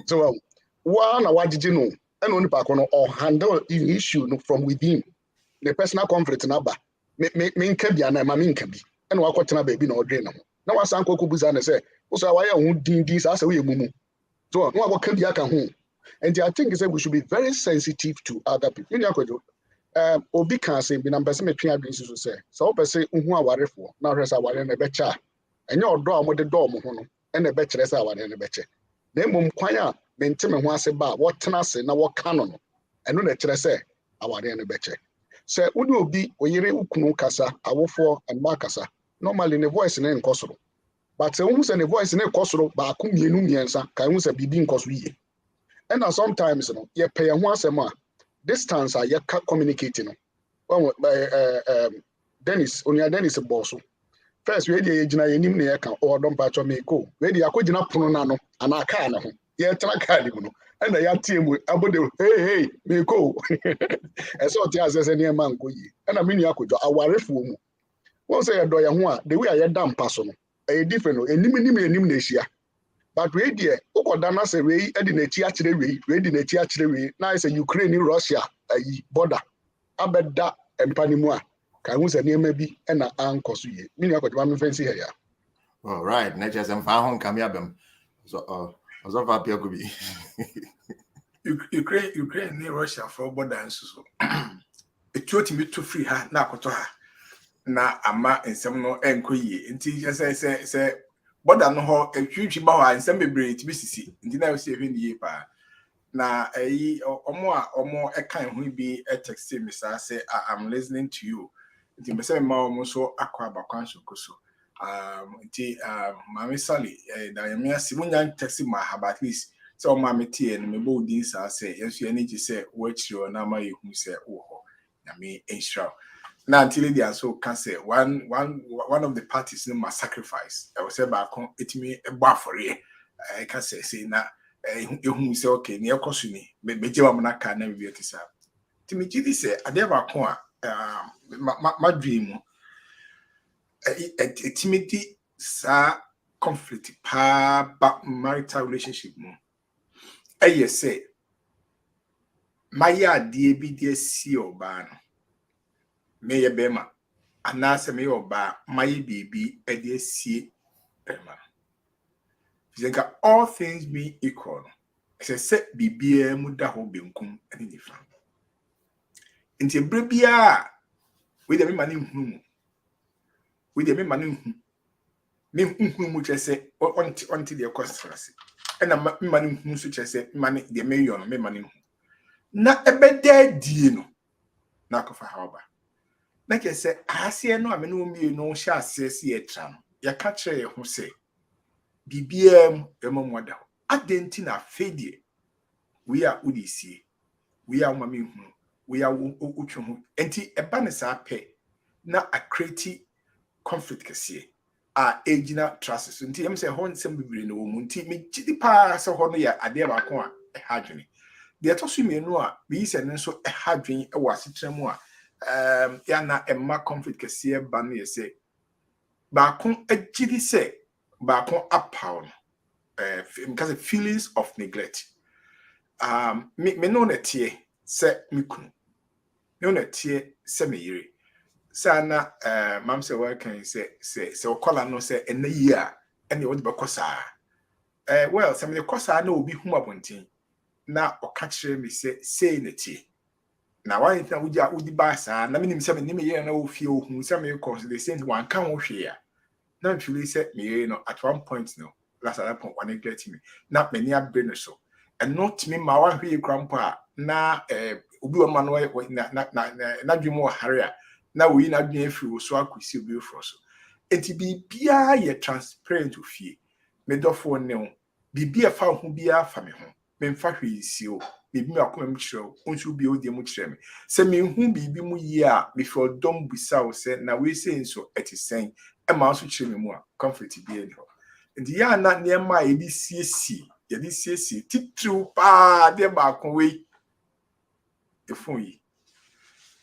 So wa na wajiji no and only pakono or handle the issue from within the personal conflict number. Me nkabia na ma me nkabi and wa kwotena baby na odre na ho na wasanko kubuza na say so why hu din sa we mumu so no wa kabia ka ho. And I think we should be very sensitive to other people. Obi can say be number me twa adwin so say so person hu awarefo na hwesa aware na becha enye odo a mo de do mo ho no e na be kire say aware na beche na emom kwan a mente me ho ase ba wotena ase na woka no no eno na kire say aware na beche say udi obi oyire ukunu kasa awofo enma kasa normally ne voice na nkosoro but say hu say ne voice na nkosoro ba ku mienu miensa kan hu say bibi nkosoro ye and sometimes no ye pay ho asem a distance a ye communicating no Dennis onia Dennis bosso first we dey gina yenim na ye kan o don pa cho me ko we dey akogina pono na no ana aka na ho ye tena car di mu no and ya tiemu abode hey me ko e so ti asese ne ma nko yi and me nua akojo awarefo mu won say ye do ye ho a the way ye dam paso no e different no enim na ehia but we dey ukoda na say we e di na chi akire we di na chi akire we na say Ukraine Russia border abeda empanimu a kan hu say niam bi e na ankoso ye me nua akojo ma me fancy here ya. All right, na just am fa hon kam ya bem so so fa Appiah Kubi Ukraine ni Russia for border nso etuoti mi to free ha na akoto ha na ama ensem no enkoyie nti say border no ho etwitwi ba ho ensem bebre ti bisisi nti na we hwe ni pa na omo ekan ho bi text me say I'm listening to you nti me say ma omo so akwa bakwanso koso nti Maame Sally da yamia simunya text ma ha at least so Maame tie no me bo din sa say yenso ani ji say wo chiro na ma yehu say wo ho na me ensure na until they are so can say one of the parties no must sacrifice I will say back on it me a bar for ye I can say na who say okay near cosuni me jema mona ka na bi etisa timi gidi say ade ba ko a my dream timidity sa conflict pa marital relationship mo say my idea bi dey see oba no me ye bema anase me oba my baby e dey see bema think all things being equal say bibia mu da ho benkum ani nifa nti brebia we dey me mani hu we dey me mani hu me hu mu chese onti dey constance and me mani hu so chese mani dey me yo no me mani hu na ebeda die no na kofa haoba na ke say asie no amene omi no hye asese ye tra no ya ka kire ye ho say bibia emomwada adenti na fedie we are udisi, we are mami, we are uchuhu, enti ebanesa pe na a creative conflict kese a agina trust. Nti em say hon sem bibiri no mu nti me gidi pa se hon ya ade ba ko a hadwene. De to so mienu a bi se ne so hadwene e wasetra mu a ya na emma conflict kese ba no ye say ba ko agidi say ba ko apaw no because of feelings of neglect. Me no na tie se me kunu. Me no na tie se me yire. Sana mam se working say okola no say ena yi a ene wo de bekosa well some the kosa na obi huma bontin na oka kire me say na tie na why thing udi ba sa na me nim say me ye na ofie ohun say me cause the same one kan wo hwe ya na actually say me no at one point no last at that point one neglect me na me ni abre no so and not me ma wan hwe grandpa na obi o ma no na dwemo haria na we na dwen free so akwisi obi fro so enti bibia ye transparent ofie me dofo ne ho bibia fa ho bia fa me ho me mfa hwisi o bibi me akoma me kire o onsu bi o de mu kire me se me hu bibi mu yi a me fo dom busa o se na we say so etisen e ma so kire me mu a comfort bi e ho enti ya na ne ma ye di siesi titru pa de ba kon we e fun yi.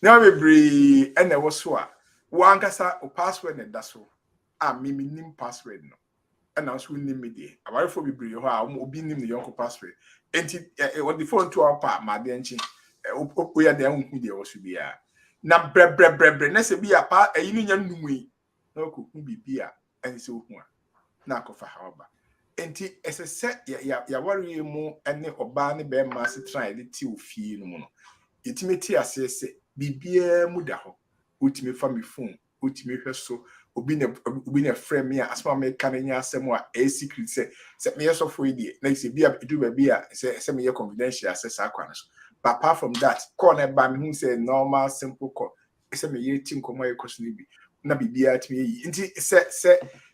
Now we bring and there was so one kasa o password and that's so me nim password no and now so nim me dey about for we bring ho a obi nim the yonko password enti on the phone to our pa ma dey nchi o ya dey hu dey o so bia na bre na se bia pa ayi no nya numui na ko hu bibia en se hu a na ko fa ha oba enti ese ya worry mu ene oba ne be ma se try dey ti ofie no mu no itimeti asese bibia muda ho utimi fa me phone utimi hwe so obi na frame me asma me kan nya asem a secret se me so for idie na se bia edu ba bia se me confidential access akwa so but apart from that call na ba me hu say normal simple call se me ye tin komo e question bi na bibia timi yi nti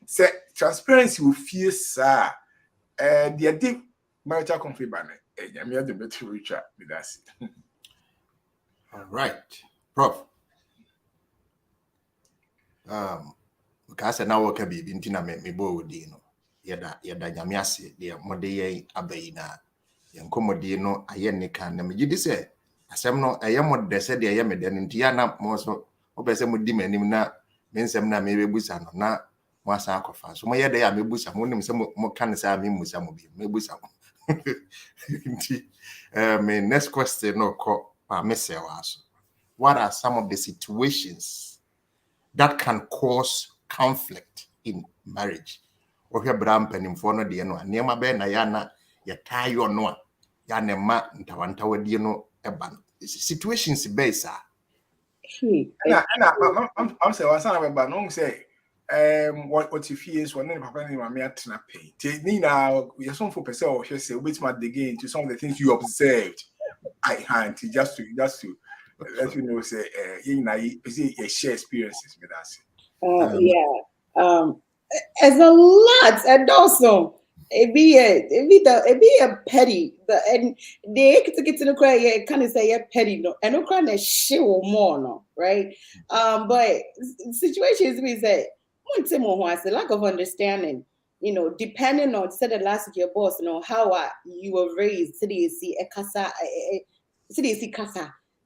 se transparency will feel sa the deep marital conflict ban e me the better richer with that. All right, Prof. Because now we can be intina me bo di no. Yada nyame ase de mode ye abayi na ye nkomodi no aye ne kan na me gidi se asem no aye mode se de aye me de ntia na mo so obese mo di manim na me nsem na me bebusa no na mo asa akofa so mo ye de ya me busa mo nim se mo kan se me musa mo bi me busa mo. Nti me next question no ko what are some of the situations that can cause conflict in marriage? Or here bram penimfo no de no anema be na ya na ya tayo no a ya ne ma ntawanta wadi no eba situations base I'm saying one sana be no say what if he is one papa ni mama atena pay ni na you some for person or say wait ma dig into some of the things you observed I hand just to let you know say you know you share experiences with us. As a lot and also it be a petty and they get to the cry kind of say petty no and no kind of shit or more no right but situations we say the lack of understanding, you know, depending on said the last of your boss, you know, how you were raised, city casa,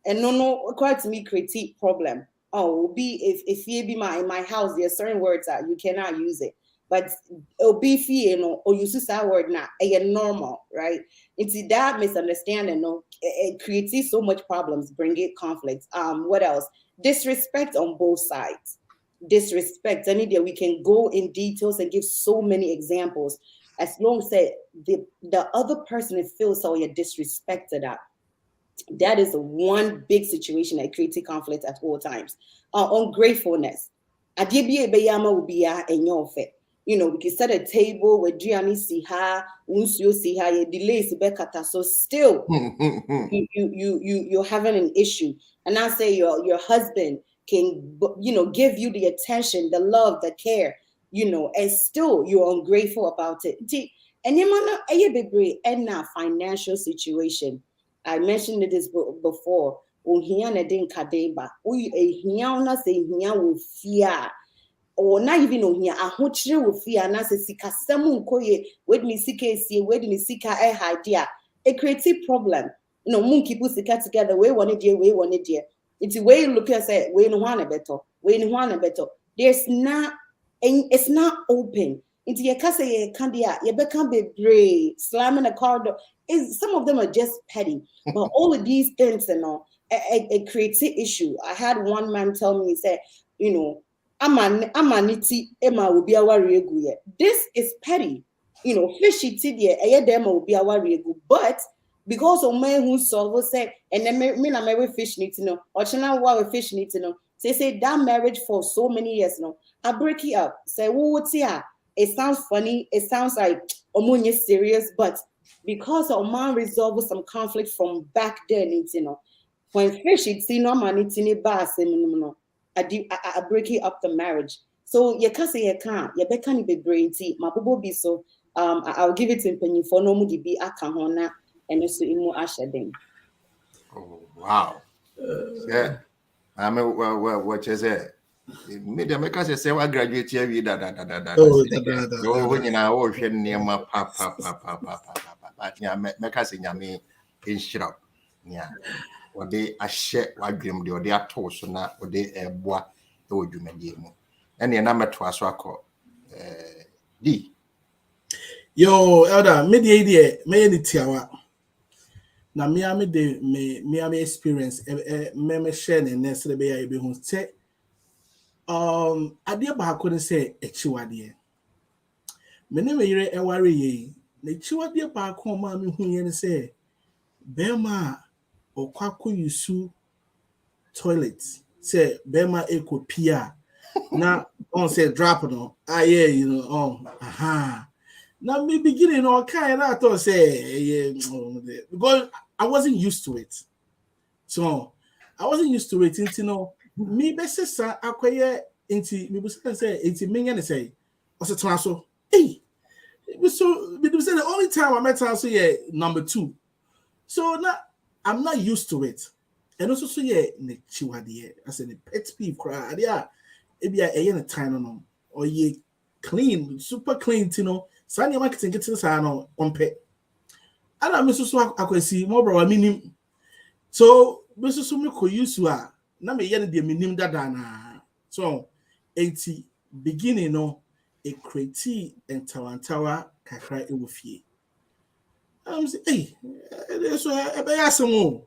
and no, quite to me critique problem. Oh, be if you be in my house, there are certain words that you cannot use it, but it'll be you know, or use that word now, normal, right? It's that misunderstanding, no, it creates so much problems, bring it conflicts. What else? Disrespect on both sides. Disrespect. Any day we can go in details and give so many examples. As long as the other person feels so you're disrespected at. That is one big situation that creates conflict at all times. Ungratefulness. You know, we can set a table where Driani see her, Unsio see her, you delay Bekata. So still you're having an issue. And I say your husband can, you know, give you the attention, the love, the care, you know, and still you're ungrateful about it. And you man a bebre and na financial situation. I mentioned this before. Ohia na den kadeba. We ehia na say ehia wo fear. Or not even ohia ahochire wo fear na say sika semu nkoye. Where me sika esie, where me sika idea. It creates a problem. No mun keep sika together. We want it there, we want it there. It's the way you look and say, we no want better. There's not, and it's not open. Into your casa, you become be brave, slamming a car door. Some of them are just petty, but all of these things and all, it creates an issue. I had one man tell me, he said, you know, amaniti Emma will be our regu. This is petty. You know, fishy tiddy, demo will be our regu, but because of men who solve say, and then me na marry fish need to know, or chana wa fish need to know. Say that marriage for so many years now, I break it up. Say, what's here? It sounds funny. It sounds like omunye serious, but because of man resolve some conflict from back then, you know, when fish it's no man it's in a bar, no, I break it up the marriage. So you can't say you can't. You can't be brainy. My bobo be so. I'll give it to Penny for no mudi be akahona. And also imo ashading. Oh wow. Yeah. I mean what you say? Media makers say what graduate here we da. Oh when you know all share near my papa. Yeah, makers in yami in shop. Yeah. What they a share what dream they are told so now what they bois to do medium. And the number to us D. Yo, elder, media me tiawa. Na me de me experience me share ne next be ya be hu say ade ba ko ne say echiwade me ne me yire eware ye na echiwade ba ko ma me hu ye ne say be ma okwako yusu toilet say be ma ekopia na on say drop no yeah you know aha now me beginning all kind I thought say because I wasn't used to it. So I wasn't used to it until me best sister acquire into me say into me say also transfer. Hey, it was the only time I met her so number 2. So now I'm not used to it. And also so chiwadi I said the pet peeve cry it be a time no or clean super clean Sanya marketing get this no ompe. Ana me so akwasi mo bro minim. So me so me ko use na me ye ne de minim dada na. So 80 beginning no a create and tawantawa kakra e wo fie. I'm say hey so e be asemo.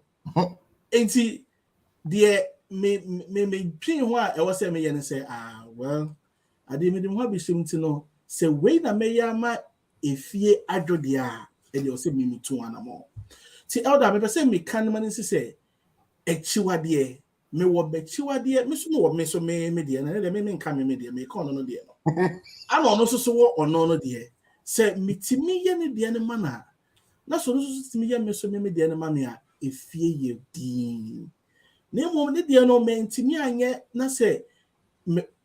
80 de me pin ho a e wo say me ye ne say well ade me dem ho be shim ti no. Say way na meyama efie adwodia e de o se mimi tu anamo ti elder me say me kan man say echiwade me wo bechiwade me so wo me so me de na de me nka me de me ka ono no de no ana ono so wo ono no de say mitimi ye ne de ne mana na so no so timi ye me so me de ne ma me a efie ye din na mo ne de no me ntimi anye na say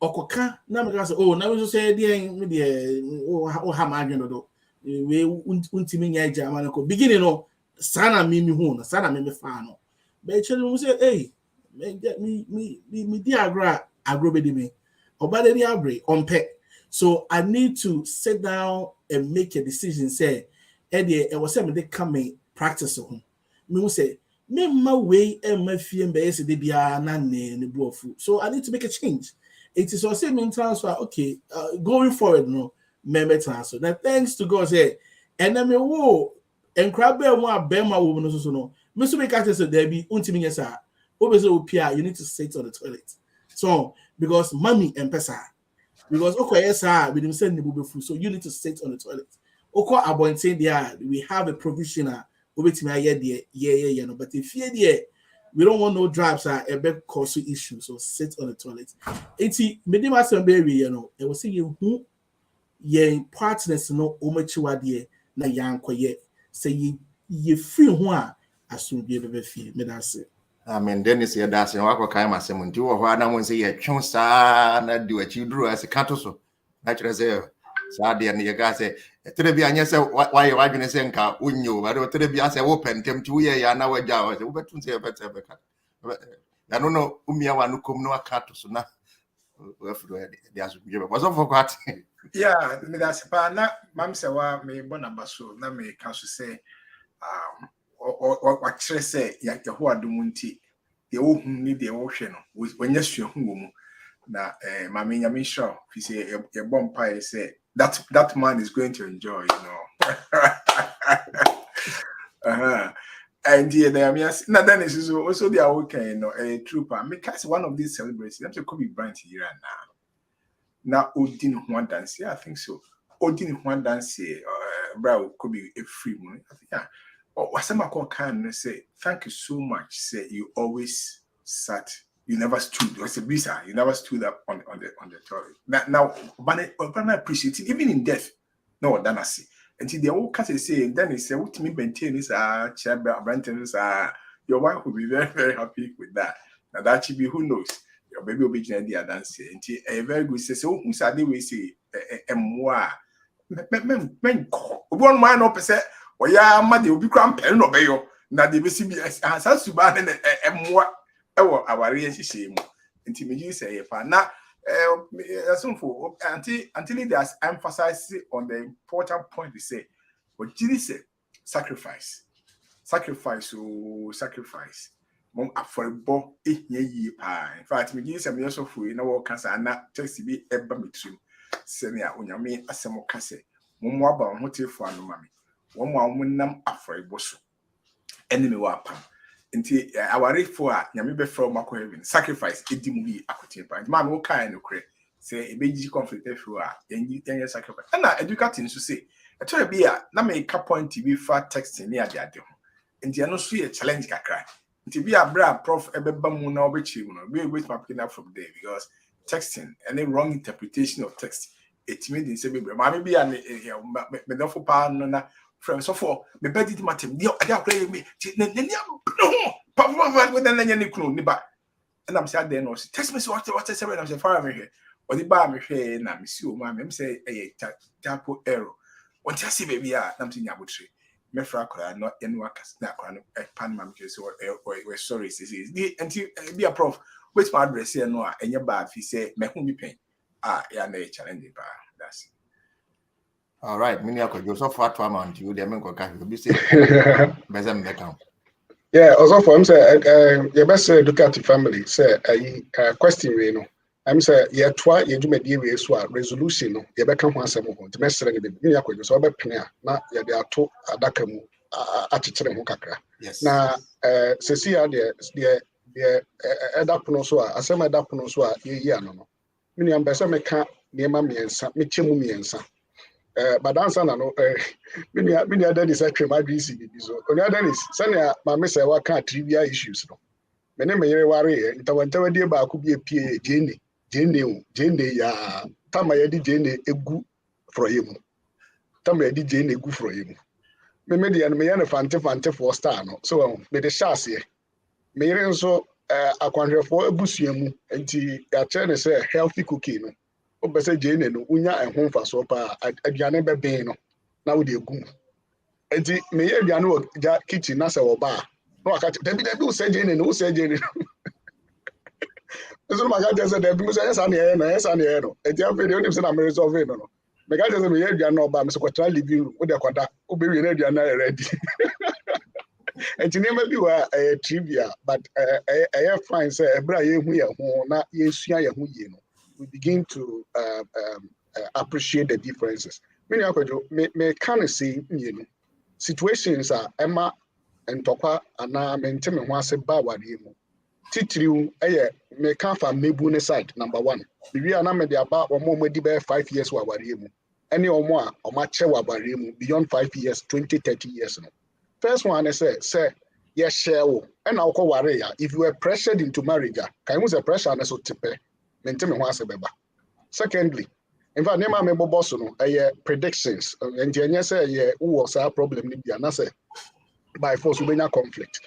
okoka na me say oh na we so say me de ha ma adwen do we untimi nya agya ma ko beginning no sana me hu no sana me fa no be chele mu say hey me di agro be di me obade di abre ompe. So I need to sit down and make a decision say e was say me dey come practice ho me say me ma way e ma fie mbe ese de bia na ne buofu. So I need to make a change. It is also mean transfer. Okay, going forward, no, member transfer. Now, thanks to God, say, and then me wo and crab bear one bema woman also no. Mr. Make so there be ultimate sir. Always Appiah, you need to sit on the toilet. So because mommy and pesa, because okay, yes, sir, we didn't send the bubble food, so you need to sit on the toilet. Okay, about saying there, we have a provisional over to my yeah, no, but if you're there. We don't want no drives a big cause issue, so sit on the toilet. Eti medima sembewi it was saying who ye partners no omachiwade na yankoye say ye free ho a aso bi be fie me da se. Amen. Dennis ye da se wako kai masem nti wo ho na mo say ye twen sa na di wachi duru as kato so. Na kire say Sadia and Yagase, Trebia, say, why you are going to say, Unyo, but Trebia say, open, Tem to ye, and now a Jawa, but to say, but I don't know, Umia, one who come no cat to Suna. Was of forgot. Yeah, that's na mam se wa me bonamba so na me ka so say what say ya ho adom nti de wo hu ni de wo hwe no wanya sua hu wo mu na mama nyame show fi say e bompa say that man is going to enjoy, you know. And yeah, there is na then is also the awoken, you know, a trooper because one of these celebrities that's a Kobe Bryant here now Odin one dance, yeah, I think so. Odin one dance, bro, could be a free money. I think, yeah. Or Asiamah can say, thank you so much. Say you always sat, you never stood. It was a visa, you never stood up on the toilet. Now, but I appreciate it, even in death. No, then I see. Until the old cat is saying, then he said, what me maintain is chair Branton's your wife will be very, very happy with that. Now that should be who knows. Your baby will be the dance. Until a very good says, oh, who's a day we say, moi. Men one man up say, oh, yeah, mother will be cramping no bayo. Now the BCBS has to ban and moi. Oh, our relationship. Until me say, if I now. Until it has emphasized on the important point, they say, what did he say? Sacrifice. Mom affordable ye pie. In fact, me give some years of free, no cancer, and not text to be ever between. Send me out when you mean a samo case. More about motive for no mammy. One more woman affordable. Enemy wapam. Until our rate for Yamibe from Mako Heaven, sacrifice, it didn't be a quoting point. Man, what kind of crate say a baby conflict if you are, and you sacrifice. And now, educating to say, I tell you, be a na make a point to be fat texting near the idea. And the announce a challenge can cry. To be a brave Prof, a bebamuna, which you know, we wait my picking from there because texting, any wrong interpretation of text, it means in same way. Maybe an for pound. From so for me bedi di matem dia play me papa with the nanya nikunu ni ba and I'm sad then no text me what say when I'm say far me here or the bar me here na me see o ma me say tapo error what you see baby ah na mtinya botry me fra kra no enu aka na kra no pan ma me say we sorry say until be a prof which my address here no enye bad fi say me hu mi pen ya na challenge ba that's all right, many are going so far to amount you, the American can be said. Yeah, also for him, say, your best look at the family, say, a question, you know. I'm say, yeah, twice you do me deal with resolution, you become one seven, the best thing in the Yaku, so I bet Pina, not ya they are two Adakamu at Kakra. Yes. Now, Cecilia, the Adapunosua, Asiamah Adapunosua, ye no. Many ambassador can't near Mammy and Michimu and son. But answer no many other is actually my BC so on the other is sanya Maame say what kind trivia issues no me ne me worry ntawantawa die ba ko bi apie jene ya tama ya di jene egu froyemu tama ya di jene egu froyemu me de an me ya ne fante for star no so me de chance ye me yere nso akwanhwefo abusuamu nti ya chere say healthy cooking no obese jene no unya ehon fa so pa aduane bebe no na wo de egum enti me ye aduane wo kitchen na se wo ba no aka debi wo se jene no eso ma ga jese debi mo se yes an ye no enti afi de onim se na me resolve no me ga jese me ye aduane no ba me se kwatra living wo de kwada wo be wi na aduane ready enti nema bi wa trivia but fine say ebra ye hu ye ho na ye sua ye ho ye no we begin to appreciate the differences. Many me can see situations are Emma and Topa and now maintain one say Bawadimu. Titriu, me come from Mebune side, number one. We are not made about or more 5 years Wabarimu. Any or more or much Wabarimu beyond 5 years, 20, 30 years. First one, I say, yes, share. And I'll call warrior. If you were pressured into marriage, can you use a pressure and so tipe? Maintain one sebeba. Secondly, in fact, nema me boboso no predictions. And the say who was our problem ni bia na say by force we benya conflict.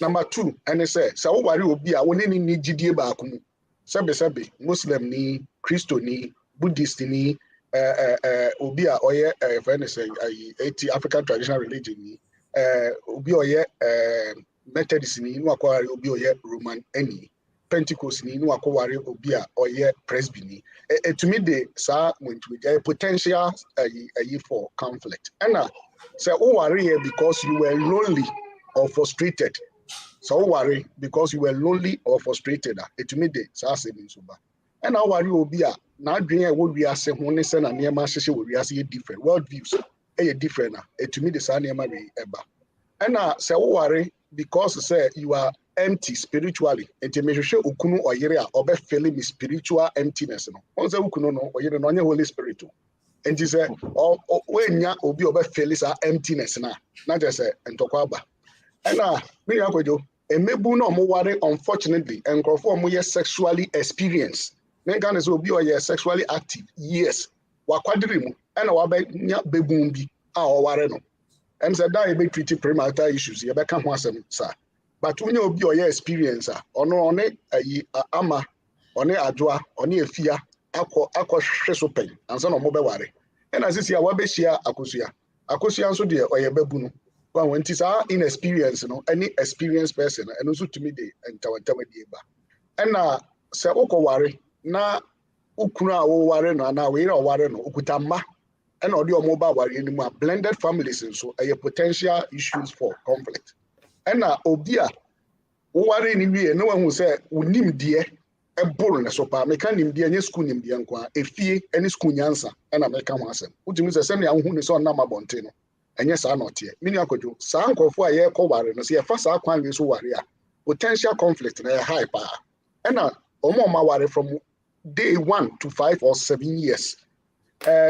Number two, and they say so worry obi a woni ni gidie ba ko mu. Sebe Muslim ni, Christo ni, Buddhist ni, obi a oye friend say 80 African traditional religion obi oye Methodist ni no akwari obi oye Roman any Pentecost ni no akwari obi a oye Presbyterian to me the sa potential for conflict and say oh worry here because you were lonely or frustrated so worry because you were lonely or frustrated to me the sa say so ba and I worry obi a na adwen what we are saying when say na niam ahye we are saying different world views different to me the sa niam we eba and say oh worry because say you are empty spiritually enti me hwehwe okunu oyere a obe feeling me spiritual emptiness no on say okunu no oyere no onye Holy Spirit enti say wenya obi obe feeling sa emptiness na just say ntokwa aba and me yakwojo emebu no mo ware unfortunately enkrofo mo ye sexually experience men kan say obi oye sexually active yes wakwadiri mu and wabenya begun bi a o ware no and say that be treat premarital issues ye be ka ho asem sir. But when you be your experience, ono ama, one adwa, one efia, ako shesopen, and son of mobile worry. And as this year, wabeshia akosia. Akosia so dear or bebuno. But when tis our inexperience, any experienced person, and also to me the and Tawadiba. And say oko worry, na ukuna o worry na we are worry no ukutama. And audio mobile worry anymore. Blended families and so a potential issues for conflict. And obia worry ni we no one who say unim die e bol na so pa me kan nim die nye school nim die nko efie any school nyansa and America ho asem utimi say sem ya hu ni so na mabonte no enye sa no tie mini akojo sa nkofo a ye ko ware no say e fa sa kwan we so ware a potential conflict na high pa and omo ma ware from day 1 to 5 or 7 years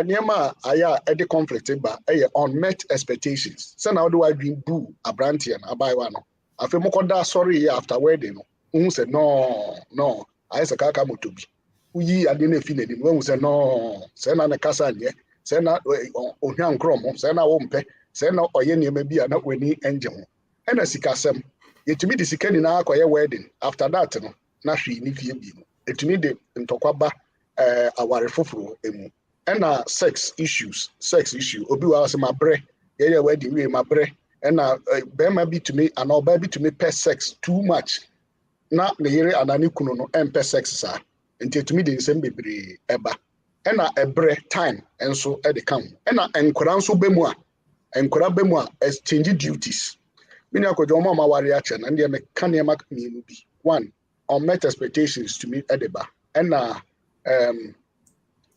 niema aya ede conflict ba unmet expectations say na do I dream boo abrantia na abaiwa no afi mokoda sorry after wedding no who say no I say kaka motobi uyi ade na fi na dim who say no say na na kasa nye say na ohia nkrom say na wo mpe say na oye niema bia na wani enje ho na sikasem yetumi de sika ni na akoye wedding after that no na hwi ni fie bi no etumi de ntokwaba aware foforo emu and sex issue obi wa say my bre yeah wedding we my bre and bema be to me and all baby to me per sex too much na the yere anani kunu no per sex sa enti to me the same bebre eba and ebre time and so e de come and enkora nso bemu a exchange duties mini akojo ma ware ache na ndie me kan e mak mi bi one unmet expectations to me edeba and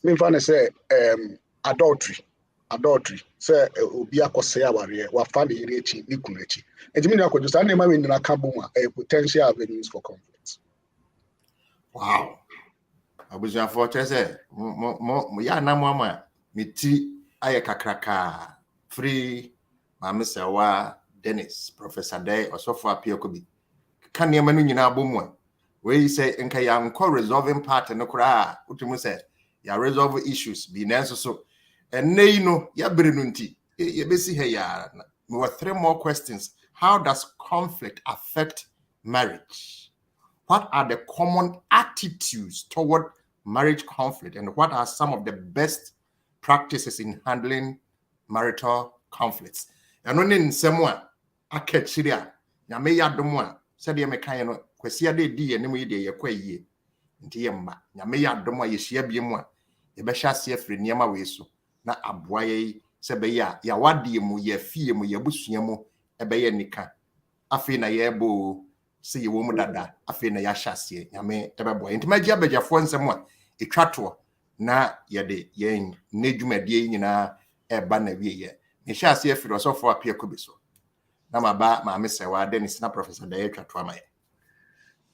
me fan say adultery say obi akose aware wa fa de rechi ni kunu echi enti me akojo sa na ma we ndina ka bom a potential avenues for conflict. Wow. Abuja for say mo ya na mo ama meti aye kakraka free Maame Serwaa Dennis Professor Day Osofo Appiah Kubi kan ne manu nyina bomu we say enka ya nko resolving part no kura utumu say ya resolve issues bi nanso so ennei no ya bere no nti ye besi he ya me were 3 more questions. How does conflict affect marriage? What are the common attitudes toward marriage conflict, and what are some of the best practices in handling marital conflicts? And only in someone Acheampong ya me ya domo a said ye me kan no kwasi ade di ye ne mu de ye kwa yie nti ye mma ya me ya domo a ye hia bie mu a ye be hya se afri niam a we so na aboa ye se be ya wade mu ye fie mu ye busua mu e be ye nika afi na ye bo se ye wo mu dada afi na ya hya se ya me e be boa nti magia bejafo nsem a etwato na ye de ye nedwumadie nyina e ba na wie ye me hya se afri Osofo Appiah Kubi so na maba Maame Serwaa Dennis na Professor Day etwato amaye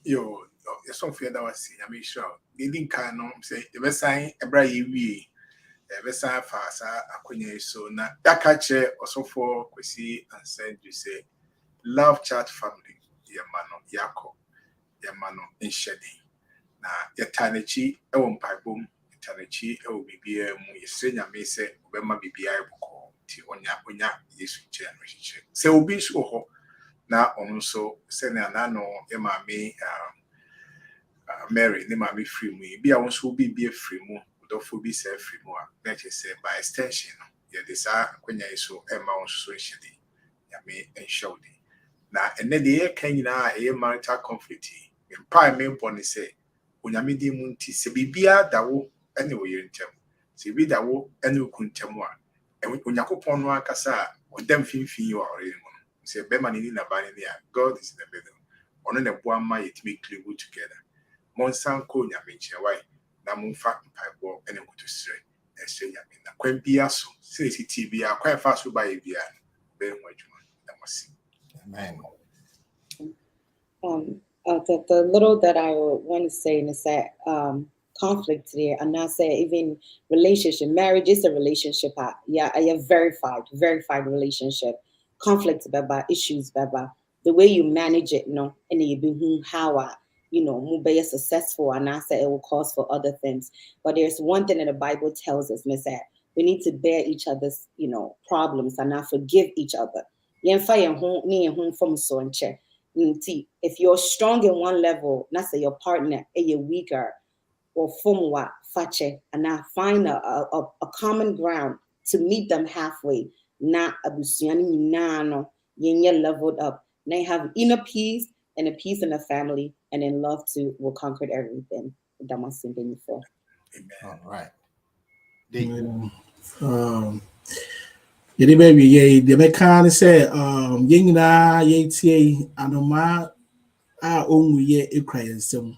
yo some fear that was see I mean sure they didn't can no say the best sign ebra ye wie best sign fa sa akonya so na that catch Osofo Kwesi and said you say love chat family ya mano in shedding na ya tanechi e won paibom tanechi e wo bibia mu yesenya me se obema bibia e boko ti onya Yesu che no chiche se obi so ho na ono so se na no e Maame Mary ne Maame free mu bi a won so bibia free mu Odophobia free more. Let you say by extension, yeah, this are when you so Emma on social day. Yame and show day. Now, and then the air can a marital conflict. In prime main pony say, when Yamidi Munti, Sebibia, that will anyway in term. Sebi that will any kuntemwa. And when Yakupon Wakasa, or them fifi you are in one. Say, Beman in a banania, God is in the middle. On the one my to be clear together. Monsan Konya mention why. Namunfa Pipe and to stray and say Yamina. Quen Piasso, says TV, are quite fast by a beer. Very much. Amen. The little that I want to say is that conflict there, and I say even relationship, marriage is a relationship. Yeah, I have verified relationship. Conflicts, baba, issues, baba. The way you manage it, and you be how be successful, and I say it will cause for other things. But there's one thing that the Bible tells us, Miss, that we need to bear each other's, problems and not forgive each other. From so and check. If you're strong in one level, not say your partner you're weaker, or fumwa fache, and now find a common ground to meet them halfway. Not abusiani nano yenye leveled up. They have inner peace and a peace in the family, and in love too will conquer everything. That must have been before. All right. Yedi baby ye the mekan say yengina ye tie anoma a onwu ye ekra yensem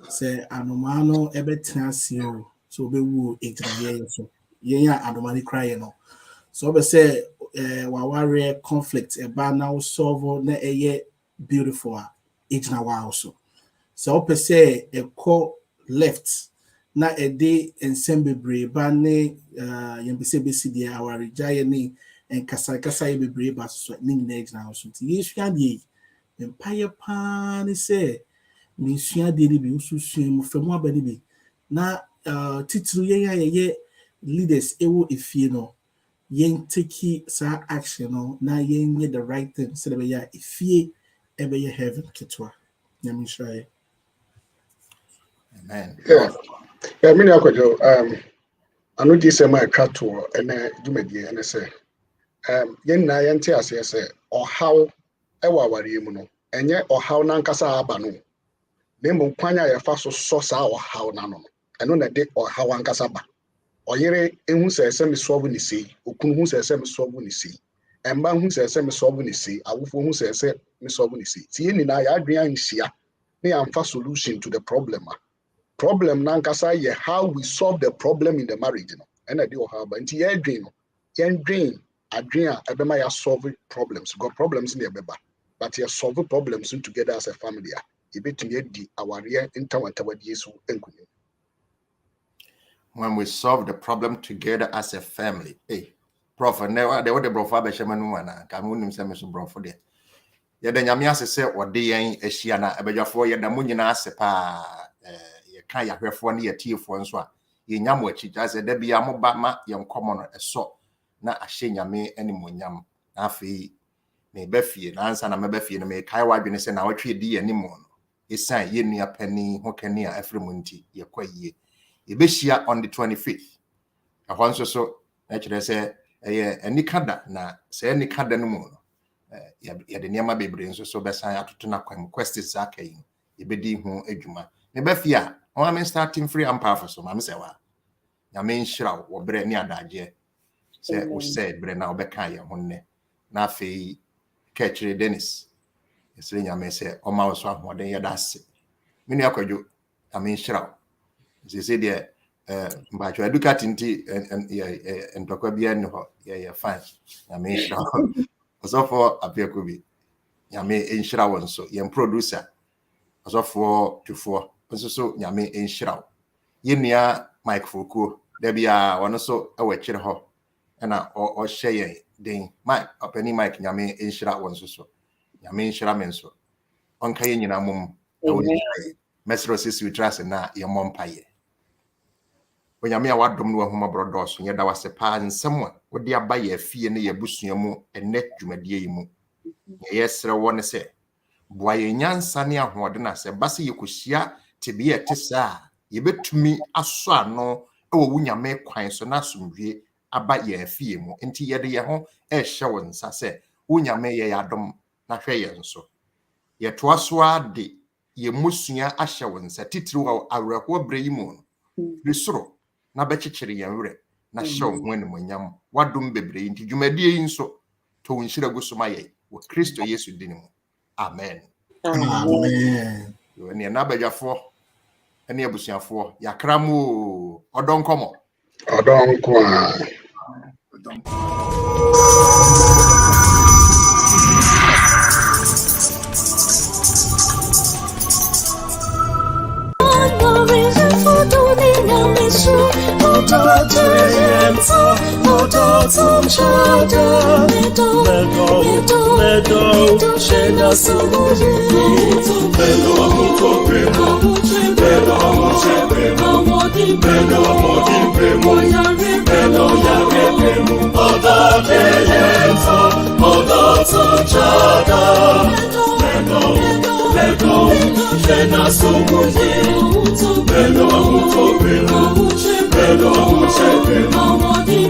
say anoma no ebetena sio so obewu egraye so yenya anoma ni cry no so be say waware conflict eba now solve na eye beautiful ejna wa also so ope say e call left na ede ensem bebre ba ne yembese besi dia aware jaye ni enkasa bebre ba so ni nyina ejna so ti yesu ade empire pan say ni sua de ni bi ususua mu famu abani bi na titru ye leaders ewo efie no yen take sa action no na yen the right thing so be ya efie ebe ye heaven ketwa nyame hwaye. Amen. Yeah, many akwajo I know this my Kwadwo and Jumedi and say yen na yen te ase say or how ewa wari mu no enye or how na nkasa aba no na mo kwanya ya fa so sa or how na no eno na de or how nkasa ba oyere ehu se me solve ni sei okunu hu se me solve ni sei emba hu se me solve ni sei awofo hu se me solve ni sei tie ni na ya adwen anhia na ya mfa solution to the problem na nkasa ye how we solve the problem in the marriage no and I do how but nti ye adwen adwen a ebema ya solve problems got problems in the beba but you solve problems together as a family e betumi edi aware intawantawadi yesu enkunu. When we solve the problem together as a family. Hey, Prof, never they were the Prof Abeshamanu can win himself so Prof for there. Yeah, then Yamias say what day ain't a shiana, a beja for ya the munina sepa kaya for near tea for and so. Ye nyamwich as a debi amobama yam common a so na a shenya me any munyam. Afi me befi and answer na mebefi and me kaiwa bin say now tree d anymore. It's sign ye near penny hokenia every munti ye kwa ye. Ibeshia on the 25th. I want so actually say any kada na say any kada no mo ya de niam bebre nso so besan atoto na kwam questions akai ibedi hu adwuma me bafia o am starting free and powerful so ma me say wa ya me nhira wo bre ni adaje say wo say bre na obeka ya honne na afei kechire Dennis esre nya me say o ma wo so ahoden ya dase me nu akwadwo ya me nhira they say there but you educate and talk about yeah fine I mean so for Appiah Kubi nyame enhira won so yen producer so for Kuffour so nyame enhira ye nua Mike Fokuoh da bia wono so awakire ho na o hye den Mike opani Mike nyame enhira won so nyame enhira men so onka ye nyina mum mesro sisi trust na ye mompaye Onyame a wadom no ahoma brodos nye da wase pa nsem a wode aba ye afie ne ye busua mu enne dwumadie yi mu ye yesre won se boa ye nyansa ne ahode na se base ye kohyia tebe ye tesa yebetumi aso ano ewo wunyame kwan so na asomdwe aba ye afie mu enti yede ye ho ehye wo nsa se wunyame ye yadom na hwe ye nso ye toasoa de ye musua ahye wo nsa titiri wo awreko bre yi mu risoro na bekyekere ye wre na hye wo ho animonyam wadom bebre enti dwumadie yi nso to nhyira gusuma ye wo Kristo Yesu dinimu amen Amen. yo ne na badwafo ene abusuafo yakramo odonkomo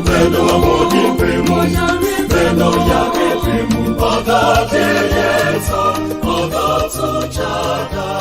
Belo